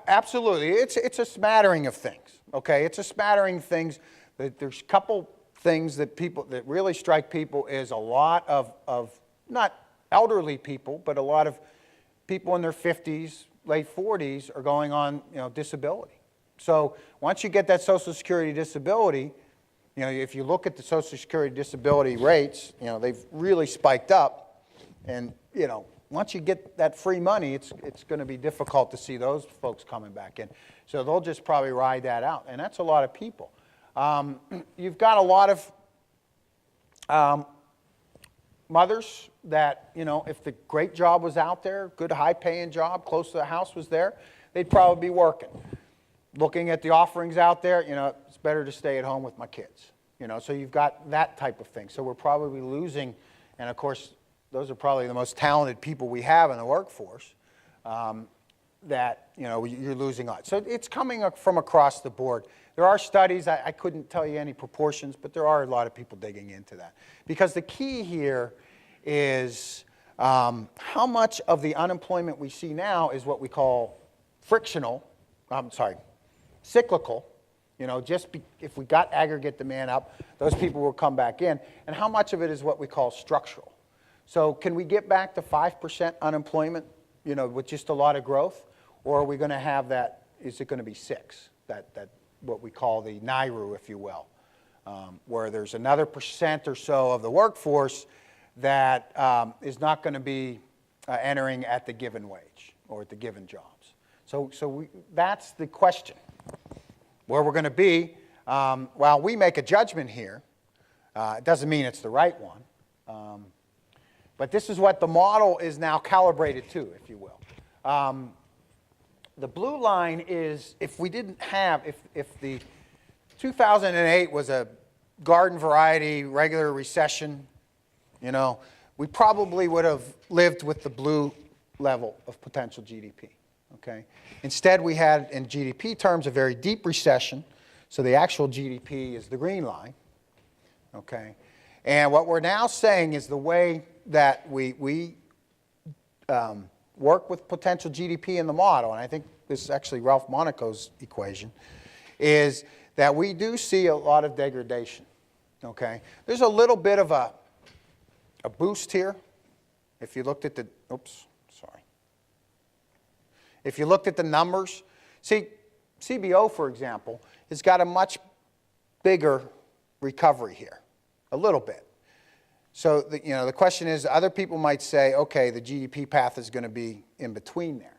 Absolutely. It's a smattering of things. Okay. It's a smattering of things. There's a couple things that really strike people is a lot of not elderly people, but a lot of people in their 50s, late 40s are going on, disability. So once you get that Social Security disability, if you look at the Social Security disability rates, they've really spiked up. And, once you get that free money, it's going to be difficult to see those folks coming back in. So they'll just probably ride that out. And that's a lot of people. You've got a lot of mothers that, if the great job was out there, good high-paying job, close to the house was there, they'd probably be working. Looking at the offerings out there, it's better to stay at home with my kids. So you've got that type of thing. So we're probably losing, and of course, those are probably the most talented people we have in the workforce, that, you're losing on. So it's coming from across the board. There are studies, I couldn't tell you any proportions, but there are a lot of people digging into that. Because the key here is how much of the unemployment we see now is what we call cyclical. If we got aggregate demand up, those people will come back in. And how much of it is what we call structural? So can we get back to 5% unemployment, with just a lot of growth? Or are we going to have that, is it going to be 6? That what we call the NIRU, if you will, where there's another % or so of the workforce that is not going to be entering at the given wage or at the given jobs. So that's the question. Where we're going to be, while we make a judgment here, it doesn't mean it's the right one. But this is what the model is now calibrated to, if you will. The blue line is if the 2008 was a garden variety regular recession, we probably would have lived with the blue level of potential GDP. Okay. Instead, we had, in GDP terms, a very deep recession. So the actual GDP is the green line. Okay. And what we're now saying is the way that we work with potential GDP in the model, and I think this is actually Ralph Monaco's equation, is that we do see a lot of degradation. Okay. There's a little bit of a boost here. If you looked at the, if you looked at the numbers, see, CBO, for example, has got a much bigger recovery here, a little bit. So, the question is, other people might say, okay, the GDP path is going to be in between there,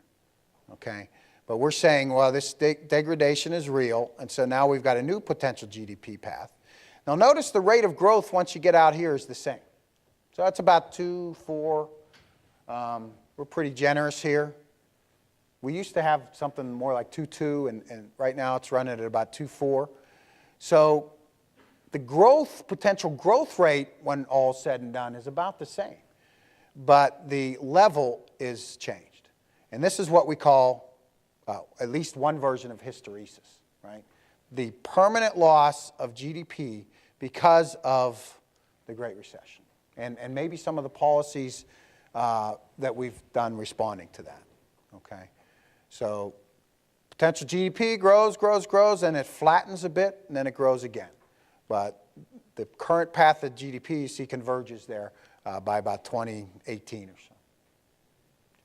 okay? But we're saying, well, this degradation is real, and so now we've got a new potential GDP path. Now, notice the rate of growth once you get out here is the same. So that's about 2, 4. We're pretty generous here. We used to have something more like 2.2, and right now it's running at about 2.4. So the potential growth rate, when all said and done, is about the same. But the level is changed. And this is what we call, at least one version of hysteresis, right? The permanent loss of GDP because of the Great Recession. And maybe some of the policies that we've done responding to that, okay? So potential GDP grows, and it flattens a bit, and then it grows again. But the current path of GDP, you see, converges there by about 2018 or so.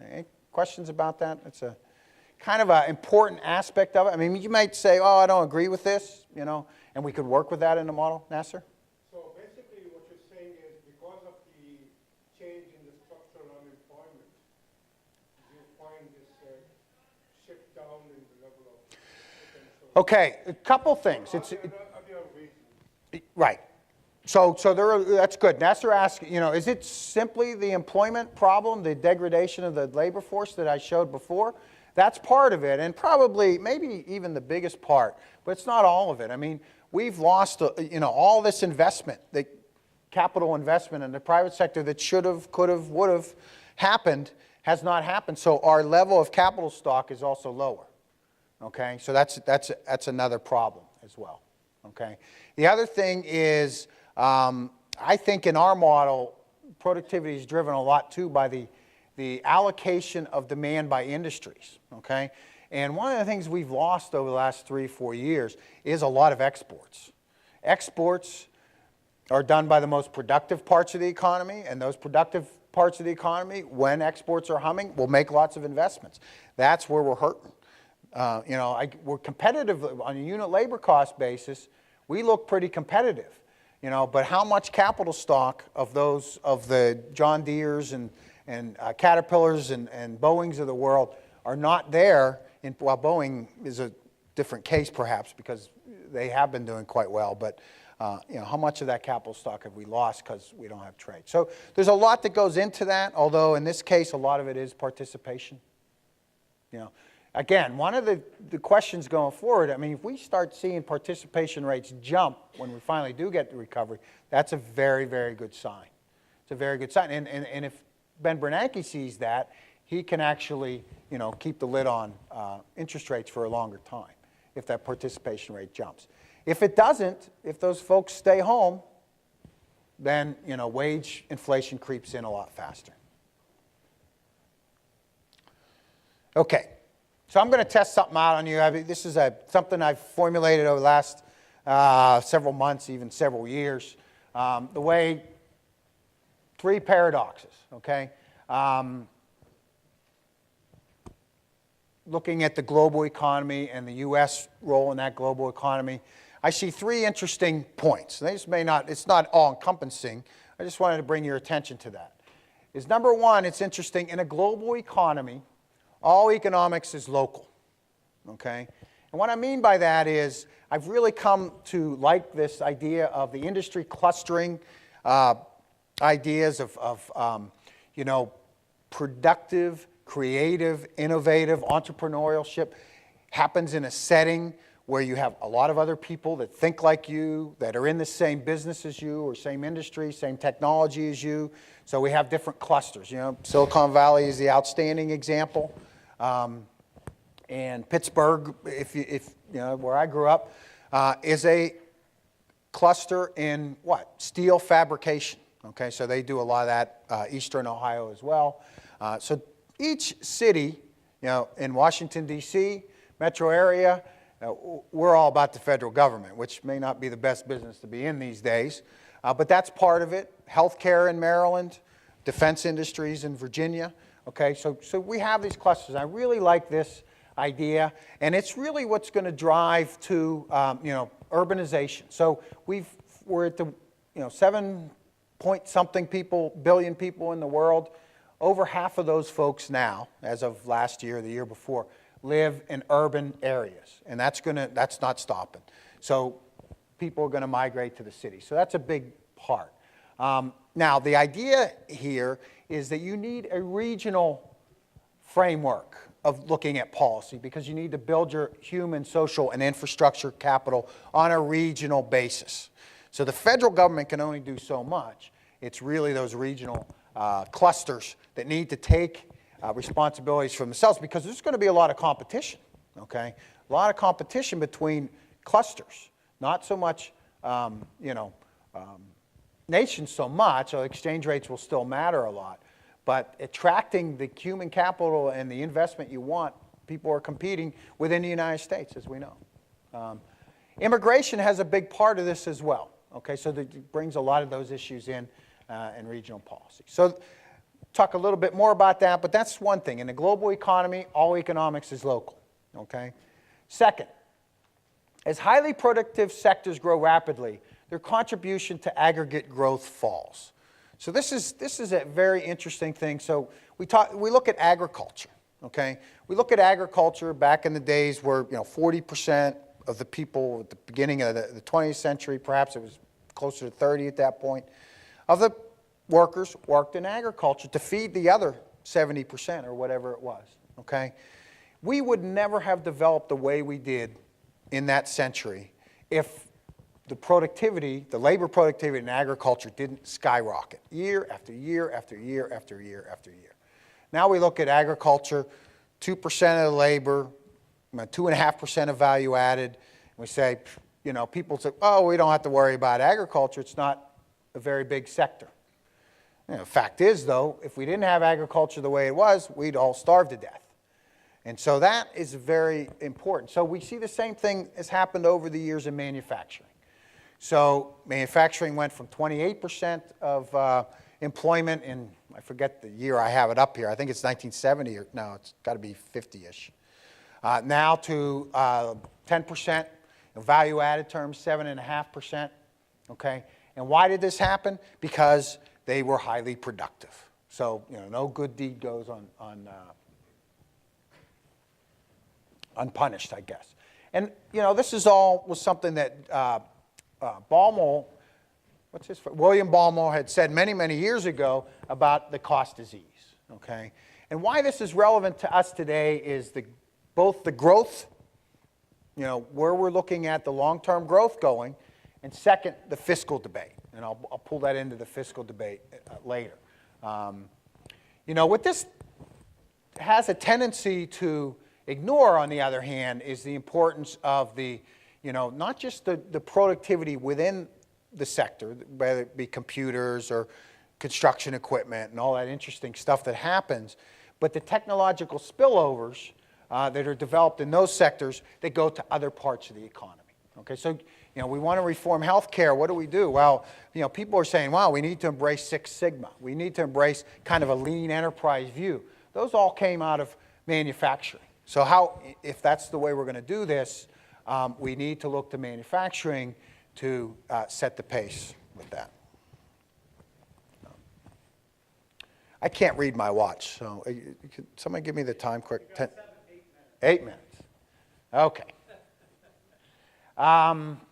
Any questions about that? It's a kind of an important aspect of it. I mean, you might say, oh, I don't agree with this, and we could work with that in the model. Nasser? So basically what you're saying is because of the change in the structural unemployment, you find this shift down in the level of potential. Okay, a couple things. Are there reasons? Right. So that's good. Nasser asked, is it simply the employment problem, the degradation of the labor force that I showed before? That's part of it, and probably, maybe even the biggest part, but it's not all of it. I mean, we've lost, all this investment, the capital investment in the private sector that should have, could have, would have happened, has not happened. So our level of capital stock is also lower. Okay, so that's another problem as well. Okay, the other thing is, I think in our model, productivity is driven a lot too by the allocation of demand by industries. Okay, and one of the things we've lost over the last 3-4 years is a lot of exports. Exports are done by the most productive parts of the economy, and those productive parts of the economy, when exports are humming, will make lots of investments. That's where we're hurting. We're competitive on a unit labor cost basis. We look pretty competitive, but how much capital stock of the John Deeres and Caterpillars and Boeings of the world are not there, while Boeing is a different case perhaps because they have been doing quite well, but how much of that capital stock have we lost because we don't have trade? So there's a lot that goes into that, although in this case a lot of it is participation. again, one of the questions going forward, I mean, if we start seeing participation rates jump when we finally do get the recovery, that's a very, very good sign. It's a very good sign. And if Ben Bernanke sees that, he can actually, you know, keep the lid on interest rates for a longer time if that participation rate jumps. If it doesn't, if those folks stay home, then, you know, wage inflation creeps in a lot faster. Okay, so I'm going to test something out on you. This is something I've formulated over the last several months, even several years. The way, 3 paradoxes, okay? Looking at the global economy and the U.S. role in that global economy, I see 3 interesting points. These may not, it's not all-encompassing. I just wanted to bring your attention to that. Is number 1, it's interesting, in a global economy, all economics is local, okay? And what I mean by that is I've really come to like this idea of the industry clustering, ideas of you know, productive, creative, innovative entrepreneurship happens in a setting where you have a lot of other people that think like you, that are in the same business as you, or same industry, same technology as you. So we have different clusters. You know, Silicon Valley is the outstanding example. And Pittsburgh, if you know, where I grew up, is a cluster in what? Steel fabrication. Okay, so they do a lot of that, Eastern Ohio as well. So each city, you know, in Washington, D.C., metro area, we're all about the federal government, which may not be the best business to be in these days, but that's part of it. Healthcare in Maryland, defense industries in Virginia. Okay, so we have these clusters. I really like this idea, and it's really what's going to drive to you know, urbanization. So we're at the, you know, 7-point-something billion people in the world. Over half of those folks now, as of last year, the year before, live in urban areas, and that's not stopping. So people are going to migrate to the city. So that's a big part. Now, the idea here is that you need a regional framework of looking at policy because you need to build your human, social, and infrastructure capital on a regional basis. So the federal government can only do so much. It's really those regional clusters that need to take responsibilities for themselves because there's going to be a lot of competition, okay? A lot of competition between clusters, not so much, you know, nations so much, so exchange rates will still matter a lot, but attracting the human capital and the investment you want, people are competing within the United States, as we know. Immigration has a big part of this as well, okay? So that brings a lot of those issues in regional policy. So talk a little bit more about that, but that's one thing. In a global economy, all economics is local, okay? Second, as highly productive sectors grow rapidly, their contribution to aggregate growth falls. So this is a very interesting thing. So we look at agriculture, okay? We look at agriculture back in the days where, you know, 40% of the people at the beginning of the 20th century, perhaps it was closer to 30 at that point, of the workers worked in agriculture to feed the other 70% or whatever it was, okay? We would never have developed the way we did in that century if the productivity, the labor productivity in agriculture didn't skyrocket year after year after year after year after year. Now we look at agriculture, 2% of the labor, 2.5% of value added, and we say, you know, people say, oh, we don't have to worry about agriculture, it's not a very big sector. You know, fact is, though, if we didn't have agriculture the way it was, we'd all starve to death. And so that is very important. So we see the same thing has happened over the years in manufacturing. So manufacturing went from 28% of employment in, I forget the year I have it up here, I think it's 1970, or no, it's got to be 50-ish. Now to 10%, value-added terms, 7.5%, okay? And why did this happen? Because they were highly productive. So, you know, no good deed goes unpunished, I guess. And, you know, this is all was something that Baumol, William Baumol had said many, many years ago about the cost disease, okay? And why this is relevant to us today is the both the growth, where we're looking at the long-term growth going, and second, the fiscal debate. And I'll pull that into the fiscal debate later. What this has a tendency to ignore, on the other hand, is the importance of the, not just the productivity within the sector, whether it be computers or construction equipment and all that interesting stuff that happens, but the technological spillovers that are developed in those sectors that go to other parts of the economy. Okay, so we want to reform healthcare. What do? Well, people are saying, wow, we need to embrace Six Sigma. We need to embrace kind of a lean enterprise view. Those all came out of manufacturing. So if that's the way we're going to do this, we need to look to manufacturing to set the pace with that. I can't read my watch, so could somebody give me the time quick? 8 minutes. Okay.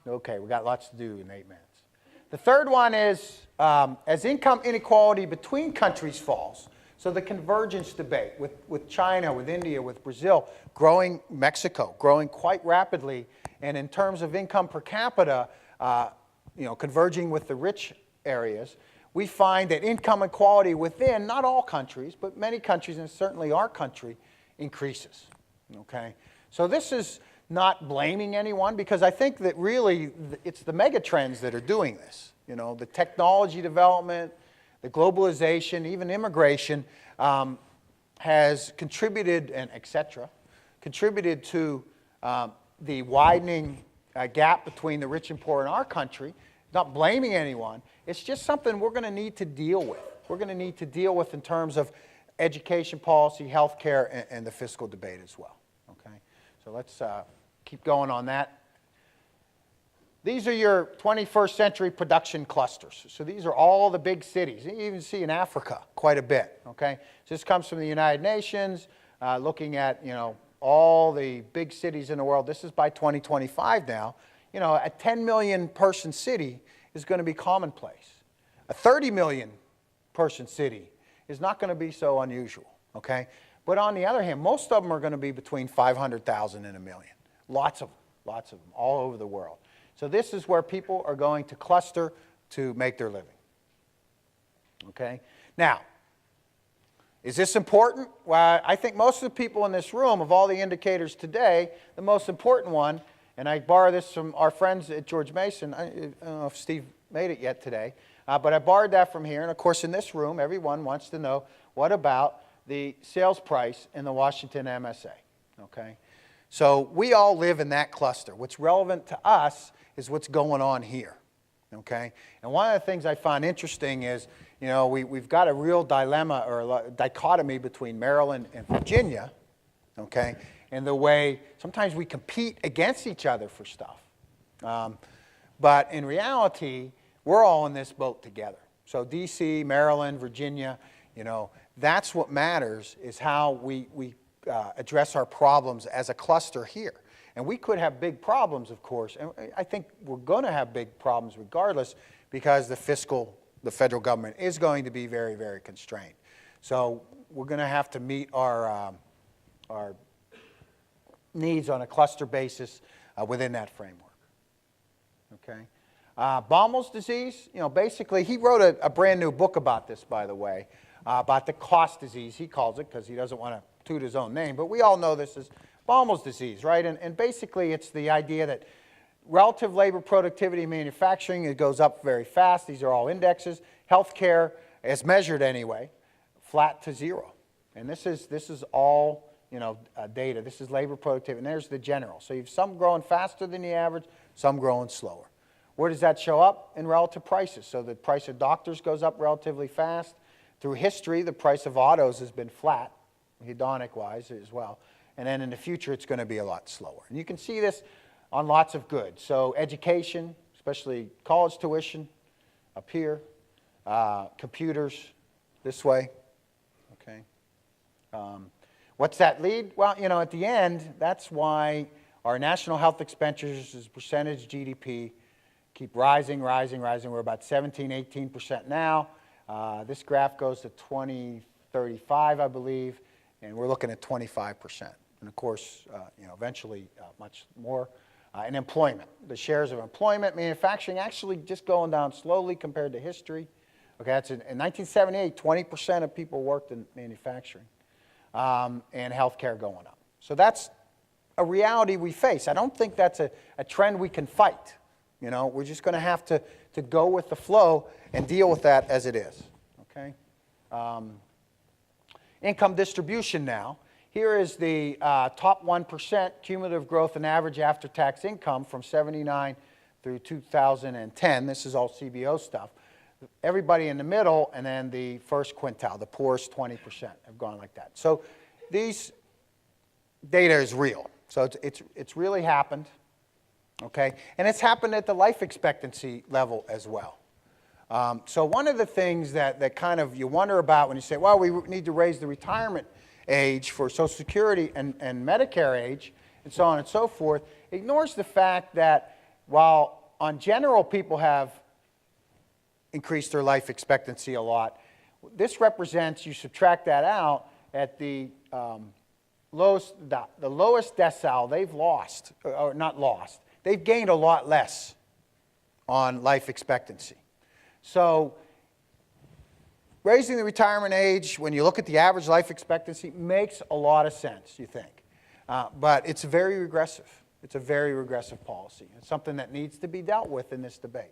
Okay, we got lots to do in 8 minutes. The third one is, as income inequality between countries falls, so the convergence debate with China, with India, with Brazil, growing, Mexico, growing quite rapidly, and in terms of income per capita, converging with the rich areas, we find that income equality within, not all countries, but many countries, and certainly our country, increases. Okay? So this is not blaming anyone, because I think that really it's the mega trends that are doing this. The technology development, the globalization, even immigration has contributed, and et cetera, contributed to the widening gap between the rich and poor in our country. Not blaming anyone. It's just something we're going to need to deal with. We're going to need to deal with in terms of education policy, healthcare, and the fiscal debate as well. Okay, so let's keep going on that. These are your 21st century production clusters. So these are all the big cities. You even see in Africa quite a bit. Okay, so this comes from the United Nations, looking at all the big cities in the world. This is by 2025 now. A 10 million person city is going to be commonplace. A 30 million person city is not going to be so unusual, okay? But on the other hand, most of them are going to be between 500,000 and a million. Lots of them, all over the world. So this is where people are going to cluster to make their living, okay? Now, is this important? Well, I think most of the people in this room, of all the indicators today, the most important one, and I borrow this from our friends at George Mason. I don't know if Steve made it yet today, but I borrowed that from here. And of course, in this room, everyone wants to know, what about the sales price in the Washington MSA? Okay, so we all live in that cluster. What's relevant to us is what's going on here. Okay, and one of the things I find interesting is, we've got a real dilemma or a dichotomy between Maryland and Virginia. Okay. And the way sometimes we compete against each other for stuff. But in reality, we're all in this boat together. So DC, Maryland, Virginia, that's what matters, is how we address our problems as a cluster here. And we could have big problems, of course. And I think we're going to have big problems regardless, because the federal government is going to be very, very constrained. So we're going to have to meet our needs on a cluster basis within that framework. Okay, Baumol's disease. Basically, he wrote a brand new book about this, by the way, about the cost disease. He calls it, because he doesn't want to toot his own name. But we all know this as Baumol's disease, right? And basically, it's the idea that relative labor productivity in manufacturing, it goes up very fast. These are all indexes. Healthcare, as measured anyway, flat to zero. And this is all data. This is labor productivity, and there's the general. So you have some growing faster than the average, some growing slower. Where does that show up? In relative prices. So the price of doctors goes up relatively fast. Through history, the price of autos has been flat, hedonic-wise as well. And then in the future, it's going to be a lot slower. And you can see this on lots of goods. So education, especially college tuition, up here. Computers, this way. Okay. What's that lead? Well, at the end, that's why our national health expenditures as percentage GDP keep rising. We're about 17, 18% now. This graph goes to 2035, I believe, and we're looking at 25%. and of course, eventually much more. And employment. The shares of employment, manufacturing, actually just going down slowly compared to history. Okay, that's in 1978, 20% of people worked in manufacturing, and healthcare going up. So that's a reality we face. I don't think that's a trend we can fight. We're just going to have to go with the flow and deal with that as it is. Okay. Income distribution now. Here is the top 1% cumulative growth in average after-tax income from 79 through 2010. This is all CBO stuff. Everybody in the middle, and then the first quintile, the poorest 20% have gone like that. So these data is real. So it's really happened, okay? And it's happened at the life expectancy level as well. So one of the things that kind of you wonder about when you say, well, we need to raise the retirement age for Social Security and Medicare age, and so on and so forth, ignores the fact that while on general people have increased their life expectancy a lot, this represents, you subtract that out, at the lowest decile, they've lost, or not lost, they've gained a lot less on life expectancy. So raising the retirement age, when you look at the average life expectancy, makes a lot of sense, you think. But it's very regressive. It's a very regressive policy. It's something that needs to be dealt with in this debate.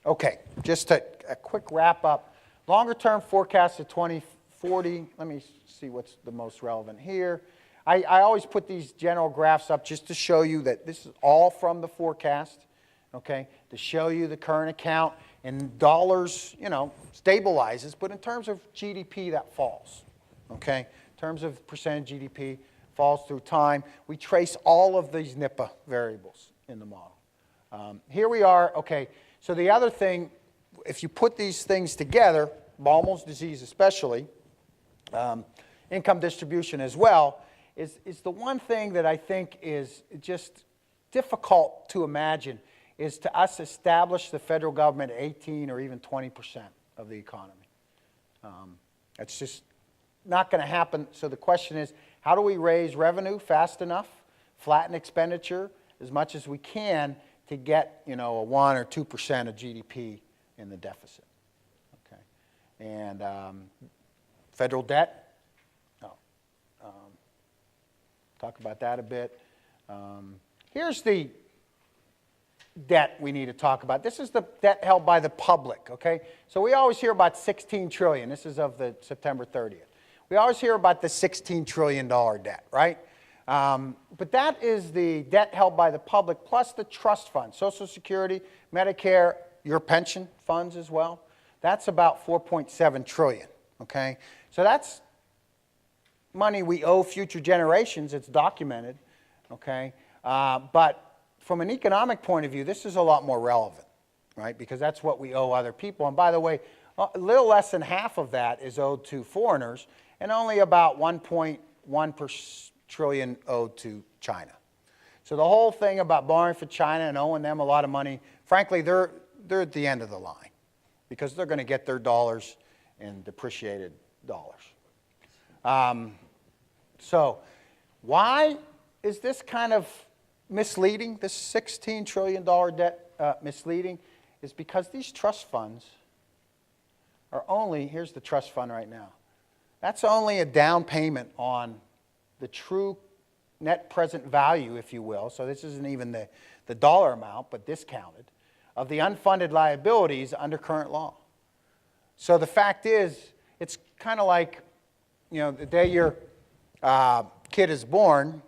Okay, just a quick wrap up. Longer term forecast of 2040. Let me see what's the most relevant here. I always put these general graphs up just to show you that this is all from the forecast, okay, to show you the current account. In dollars, stabilizes, but in terms of GDP, that falls, okay? In terms of percentage GDP, falls through time. We trace all of these NIPA variables in the model. Here we are, okay, so the other thing, if you put these things together, Baumol's disease especially, income distribution as well, is the one thing that I think is just difficult to imagine is to us establish the federal government at 18 or even 20% of the economy. That's just not going to happen. So the question is, how do we raise revenue fast enough, flatten expenditure as much as we can to get, a 1 or 2% of GDP in the deficit? Okay. And federal debt, talk about that a bit. Here's the debt we need to talk about. This is the debt held by the public, okay? So we always hear about 16 trillion. This is of the September 30th. We always hear about the $16 trillion debt, right? But that is the debt held by the public plus the trust funds, Social Security, Medicare, your pension funds as well. That's about 4.7 trillion, okay? So that's money we owe future generations. It's documented, okay? But from an economic point of view, this is a lot more relevant, right? Because that's what we owe other people. And by the way, a little less than half of that is owed to foreigners, and only about 1.1 trillion owed to China. So the whole thing about borrowing for China and owing them a lot of money, frankly, they're at the end of the line because they're going to get their dollars in depreciated dollars. So why is this kind of misleading, this $16 trillion debt misleading? Is because these trust funds are only, here's the trust fund right now, that's only a down payment on the true net present value, if you will, so this isn't even the dollar amount, but discounted, of the unfunded liabilities under current law. So the fact is, it's kind of like, the day your kid is born,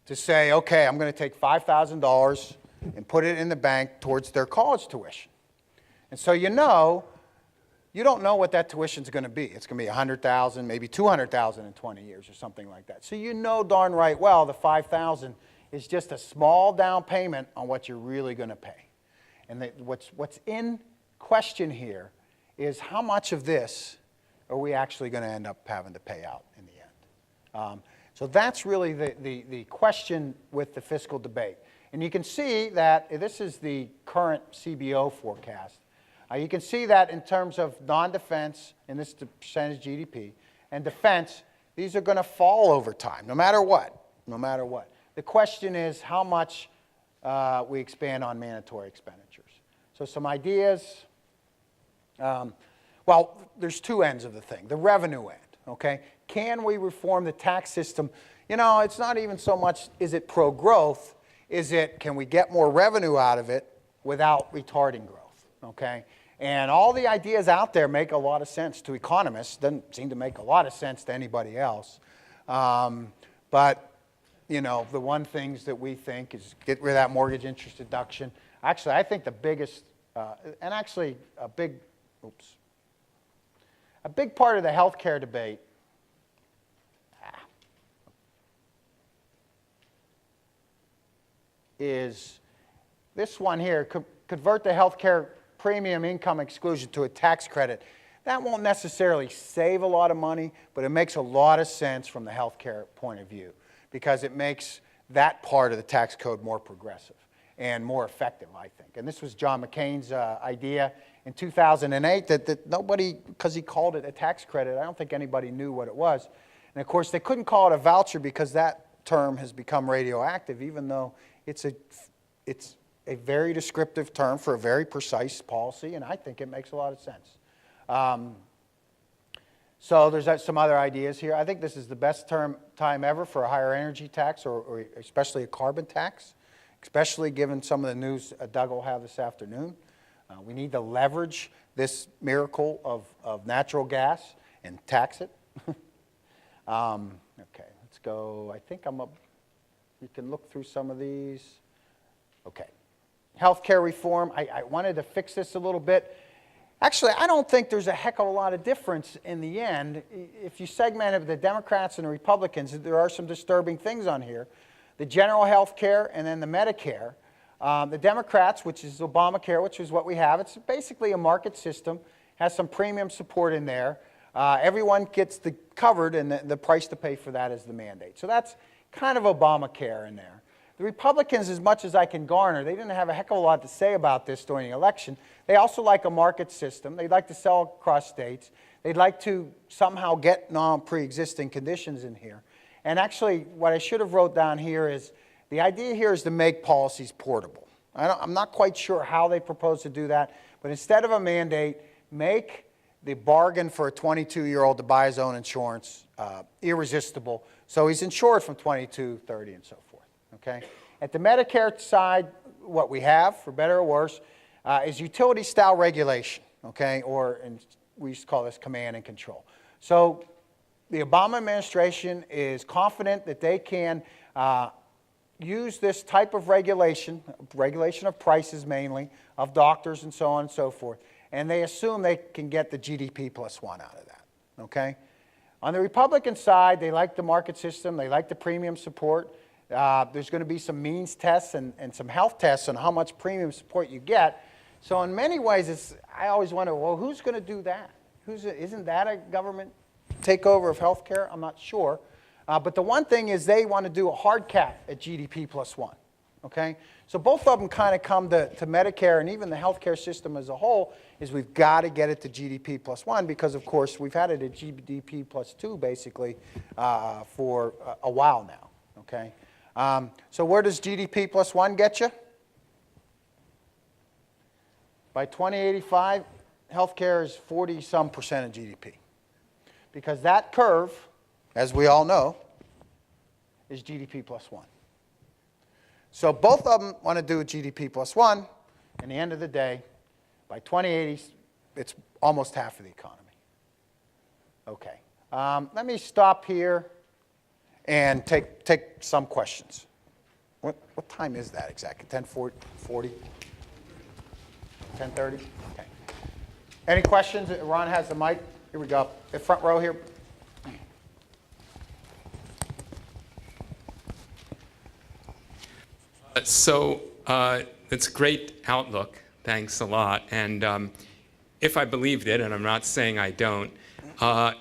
to say, okay, I'm going to take $5,000 and put it in the bank towards their college tuition. And so you don't know what that tuition is going to be. It's going to be $100,000, maybe $200,000 in 20 years or something like that. So you know darn right well the $5,000 is just a small down payment on what you're really going to pay. And what's in question here is how much of this are we actually going to end up having to pay out in the end. So that's really the question with the fiscal debate. And you can see that this is the current CBO forecast. You can see that in terms of non-defense, and this is the percentage GDP, and defense These are going to fall over time, no matter what, no matter what. The question is how much we expand on mandatory expenditures. So some ideas. Well, there's two ends of the thing. The revenue end, okay? Can we reform the tax system? You know, it's not even so much is it pro-growth, is it can we get more revenue out of it without retarding growth, okay? And all the ideas out there make a lot of sense to economists. Doesn't seem to make a lot of sense to anybody else. But, you know, the one things that we think is get rid of that mortgage interest deduction. Actually, I think the biggest, and actually a big part of the health care debate is this one here, convert the health care premium income exclusion to a tax credit. That won't necessarily save a lot of money, but it makes a lot of sense from the health care point of view because it makes that part of the tax code more progressive and more effective, I think. And this was John McCain's idea in 2008 that nobody, because he called it a tax credit, I don't think anybody knew what it was. And of course, they couldn't call it a voucher because that term has become radioactive, even though it's a very descriptive term for a very precise policy, and I think it makes a lot of sense. So there's some other ideas here. I think this is the best time ever for a higher energy tax, or especially a carbon tax, especially given some of the news Doug will have this afternoon. We need to leverage this miracle of natural gas and tax it. Okay, let's go. I think you can look through some of these. Okay. Healthcare reform, I wanted to fix this a little bit. Actually, I don't think there's a heck of a lot of difference in the end. If you segment the Democrats and the Republicans, there are some disturbing things on here. The general health care and then the Medicare. The Democrats, which is Obamacare, which is what we have, it's basically a market system, has some premium support in there. Everyone gets covered, and the price to pay for that is the mandate. So that's kind of Obamacare in there. The Republicans, as much as I can garner, they didn't have a heck of a lot to say about this during the election. They also like a market system. They'd like to sell across states. They'd like to somehow get non-pre-existing conditions in here. And actually, what I should have wrote down here is, the idea here is to make policies portable. I'm not quite sure how they propose to do that, but instead of a mandate, make the bargain for a 22-year-old to buy his own insurance irresistible, so he's insured from 22, 30, and so forth. Okay? At the Medicare side, what we have, for better or worse, is utility-style regulation, okay? We used to call this command and control. So the Obama administration is confident that they can use this type of regulation of prices mainly, of doctors and so on and so forth, and they assume they can get the GDP plus 1 out of that, okay? On the Republican side, they like the market system, they like the premium support. There's going to be some means tests and some health tests on how much premium support you get. So in many ways, I always wonder, well, who's going to do that? Isn't that a government takeover of health care? I'm not sure. But the one thing is they want to do a hard cap at GDP plus 1. Okay? So both of them kind of come to Medicare, and even the health care system as a whole is we've got to get it to GDP plus 1 because, of course, we've had it at GDP plus 2 basically for a while now. Okay? So where does GDP plus 1 get you? By 2085, healthcare is 40-some% of GDP. Because that curve, as we all know, is GDP plus 1. So both of them want to do a GDP plus 1. And at the end of the day, by 2080, it's almost half of the economy. Okay. Let me stop here and take some questions. What time is that exactly? 10:40? 10:30? Okay. Any questions? Ron has the mic. Here we go. The front row here. So it's a great outlook. Thanks a lot. And if I believed it, and I'm not saying I don't,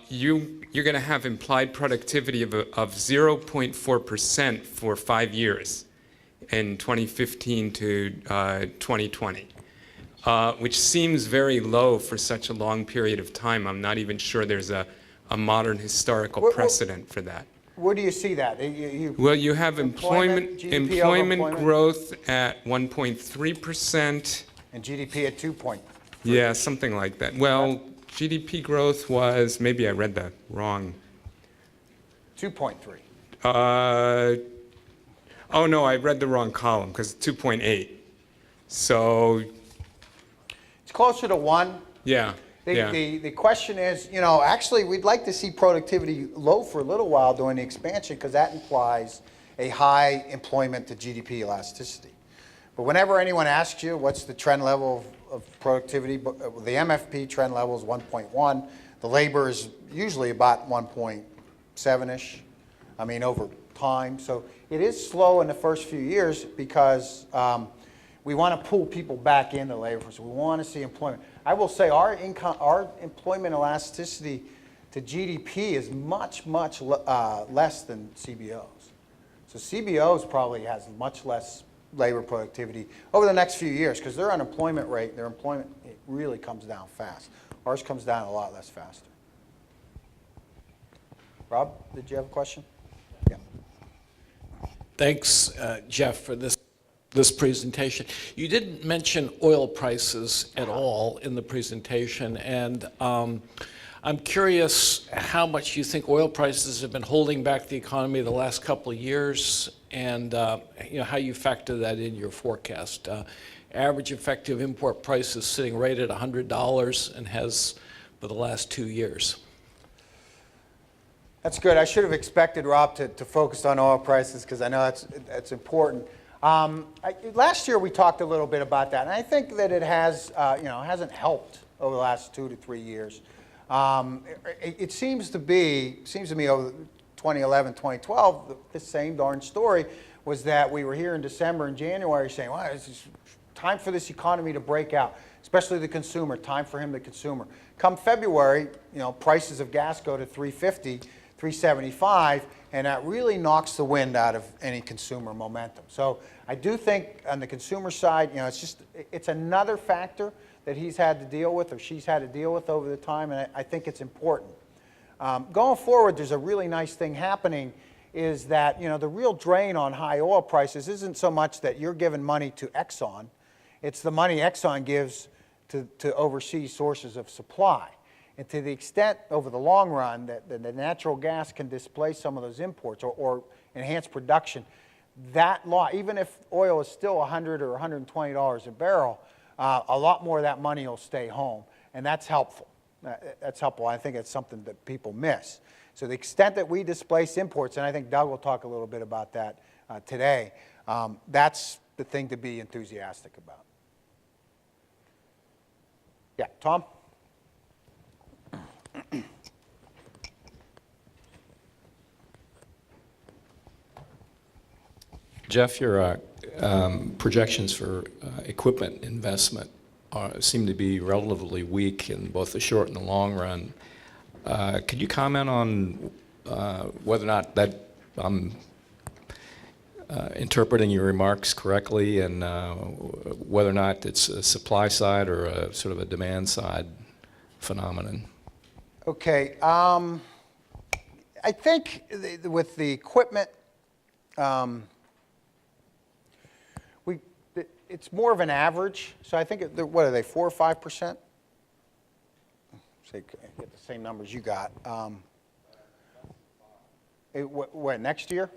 you're going to have implied productivity of 0.4% for 5 years in 2015 to 2020, which seems very low for such a long period of time. I'm not even sure there's a a modern historical What- precedent for that. Where do you see that? Well, you have Employment, GDP over employment employment? growth at 1.3%. And GDP at 2 point. Yeah, something like that. Well, GDP growth was, maybe I read that wrong. 2.3. Oh no, I read the wrong column because 2.8. So, It's closer to 1. yeah, yeah. The question is, actually, we'd like to see productivity low for a little while during the expansion because that implies a high employment to GDP elasticity. But whenever anyone asks you what's the trend level of productivity, the MFP trend level is 1.1. The labor is usually about 1.7-ish, over time. So it is slow in the first few years because we want to pull people back into the labor force. We want to see employment. I will say our employment elasticity to GDP is much, much less than CBOs. So CBOs probably has much less labor productivity over the next few years because their unemployment rate, their employment, it really comes down fast. Ours comes down a lot less faster. Rob, did you have a question? Yeah. Thanks, Jeff, for this presentation. You didn't mention oil prices at all in the presentation, and I'm curious how much you think oil prices have been holding back the economy the last couple of years, and how you factor that in your forecast. Average effective import price is sitting right at $100 and has for the last 2 years. That's good. I should have expected Rob to focus on oil prices because I know that's important. Last year we talked a little bit about that, and I think that it has, hasn't helped over the last 2 to 3 years. It seems to me over 2011, 2012, the same darn story was that we were here in December and January saying, well, it's time for this economy to break out, especially the consumer, time for him, the consumer. Come February, prices of gas go to $3.50, $3.75, and that really knocks the wind out of any consumer momentum. So I do think on the consumer side, it's another factor that he's had to deal with or she's had to deal with over the time, and I think it's important. Going forward, there's a really nice thing happening is that, the real drain on high oil prices isn't so much that you're giving money to Exxon, it's the money Exxon gives to overseas sources of supply. And to the extent over the long run that the natural gas can displace some of those imports or enhance production, that law, even if oil is still $100 or $120 a barrel, a lot more of that money will stay home, and that's helpful. That's helpful. I think it's something that people miss. So the extent that we displace imports, and I think Doug will talk a little bit about that today, that's the thing to be enthusiastic about. Yeah, Tom? Jeff, your projections for equipment investment seem to be relatively weak in both the short and the long run. Could you comment on whether or not that I'm interpreting your remarks correctly, and whether or not it's a supply side or a sort of a demand side phenomenon? Okay. I think with the equipment, it's more of an average. So I think, what are they, 4 or 5%? Say, get the same numbers you got. What, next year?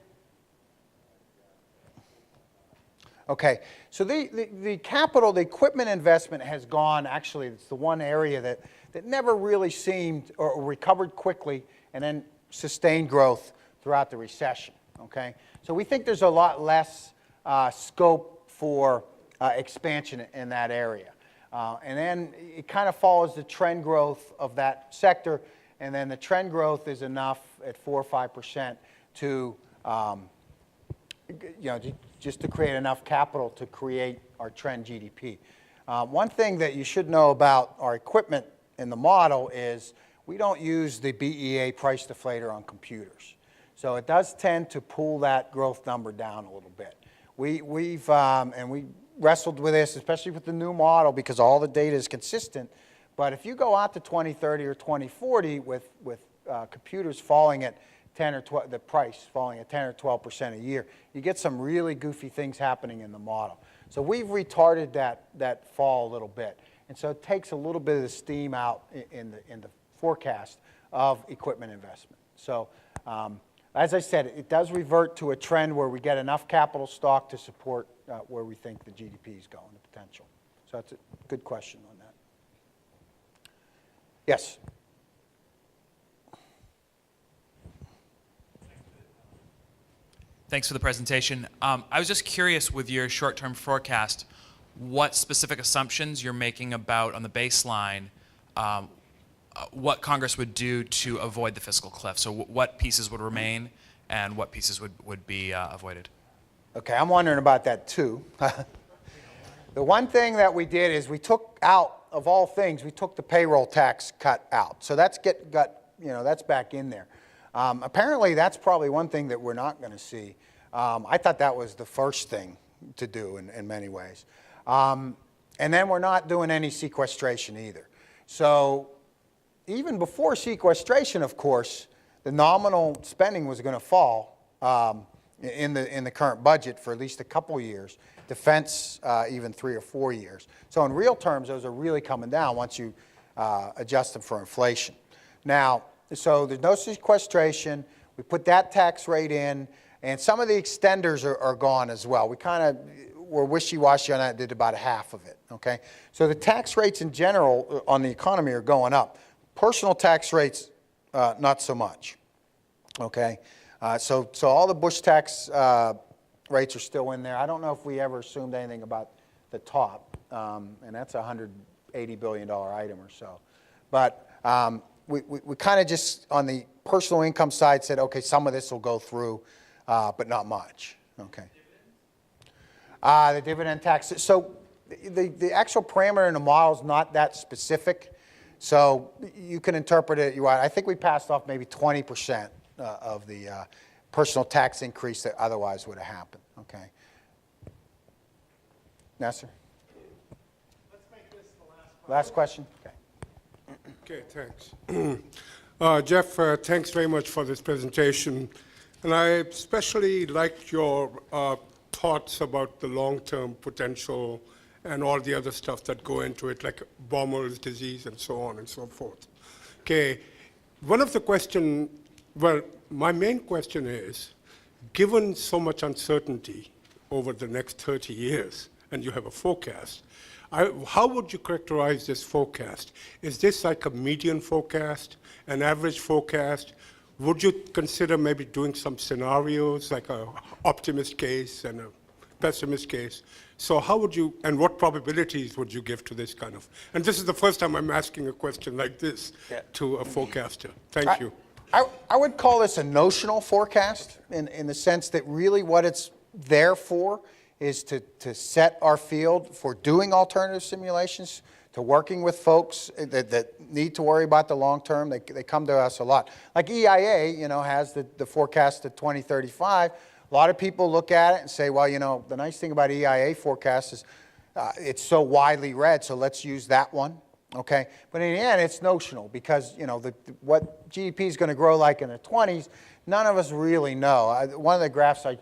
Okay, so the capital, the equipment investment has gone, actually, it's the one area that never really seemed or recovered quickly and then sustained growth throughout the recession, okay? So we think there's a lot less scope for expansion in that area. And then it kind of follows the trend growth of that sector, and then the trend growth is enough at 4 or 5% to, just to create enough capital to create our trend GDP. One thing that you should know about our equipment in the model is we don't use the BEA price deflator on computers. So it does tend to pull that growth number down a little bit. We wrestled with this, especially with the new model, because all the data is consistent. But if you go out to 2030 or 2040 with computers falling at 10 or 12, the price falling at 10 or 12% a year, you get some really goofy things happening in the model. So we've retarded that fall a little bit. And so it takes a little bit of the steam out in the forecast of equipment investment. So as I said, it does revert to a trend where we get enough capital stock to support where we think the GDP is going, the potential. So that's a good question on that. Yes? Thanks for the presentation. I was just curious with your short-term forecast, what specific assumptions you're making about on the baseline, what Congress would do to avoid the fiscal cliff. So what pieces would remain and what pieces would be avoided? Okay, I'm wondering about that too. The one thing that we did is we took out, of all things, we took the payroll tax cut out. So that's that's back in there. Apparently, that's probably one thing that we're not going to see. I thought that was the first thing to do in many ways. And then we're not doing any sequestration either. So even before sequestration, of course, the nominal spending was going to fall in the current budget for at least a couple years. Defense, even 3 or 4 years. So in real terms, those are really coming down once you adjust them for inflation. Now, so there's no sequestration. We put that tax rate in, and some of the extenders are gone as well. We kind of were wishy-washy on that, did about half of it, okay? So the tax rates in general on the economy are going up. Personal tax rates, not so much, okay? So all the Bush tax rates are still in there. I don't know if we ever assumed anything about the top, and that's a $180 billion item or so. But we kind of just, on the personal income side, said, okay, some of this will go through, but not much. Okay. The dividend tax. So the actual parameter in the model is not that specific. So you can interpret it. I think we passed off maybe 20% of the personal tax increase that otherwise would have happened. Okay. Nasser? Let's make this the last question. Last question? Okay. Okay, thanks. Jeff, thanks very much for this presentation. And I especially liked your thoughts about the long-term potential and all the other stuff that go into it, like Baumol's disease and so on and so forth. Okay, one of the questions, well, my main question is, given so much uncertainty over the next 30 years, and you have a forecast, how would you characterize this forecast? Is this like a median forecast, an average forecast? Would you consider maybe doing some scenarios, like an optimist case and a pessimist case? So how would you, and what probabilities would you give to this kind of, and this is the first time I'm asking a question like this to a forecaster. Thank you. I would call this a notional forecast in the sense that really what it's there for is to set our field for doing alternative simulations, to working with folks that need to worry about the long term. They come to us a lot. Like EIA, has the forecast to 2035. A lot of people look at it and say, well, the nice thing about EIA forecast is it's so widely read, so let's use that one. Okay, but in the end, it's notional because what GDP is going to grow like in the 20s, none of us really know. One of the graphs I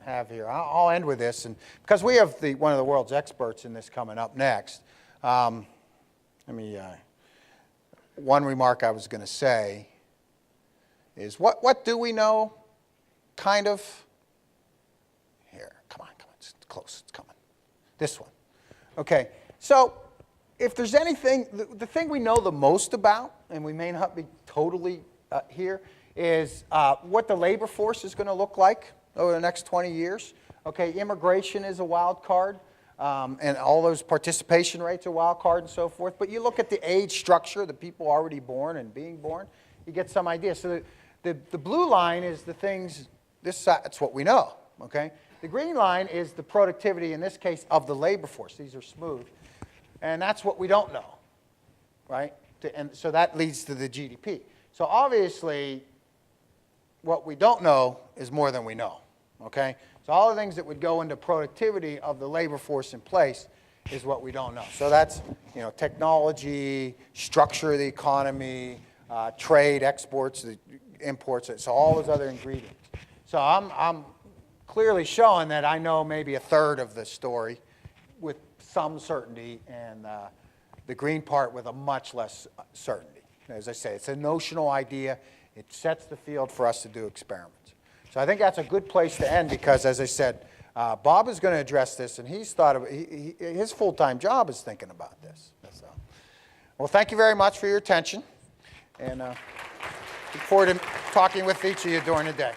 have here, I'll end with this, and because we have one of the world's experts in this coming up next. One remark I was going to say is, what do we know? Kind of. Here, come on, it's close, it's coming. This one. Okay, so. If there's anything, the thing we know the most about, and we may not be totally here, is what the labor force is going to look like over the next 20 years. Okay, immigration is a wild card, and all those participation rates are a wild card and so forth. But you look at the age structure, the people already born and being born, you get some idea. So the blue line is the things, that's what we know, okay? The green line is the productivity, in this case, of the labor force. These are smooth. And that's what we don't know, right? And so that leads to the GDP. So obviously, what we don't know is more than we know, okay? So all the things that would go into productivity of the labor force in place is what we don't know. So that's, technology, structure of the economy, trade, exports, the imports, it's all those other ingredients. So I'm clearly showing that I know maybe a third of the story with some certainty, and the green part with a much less certainty. As I say, it's a notional idea. It sets the field for us to do experiments. So I think that's a good place to end because, as I said, Bob is going to address this, and he's thought of his full-time job is thinking about this. So, well, thank you very much for your attention, and look forward to talking with each of you during the day.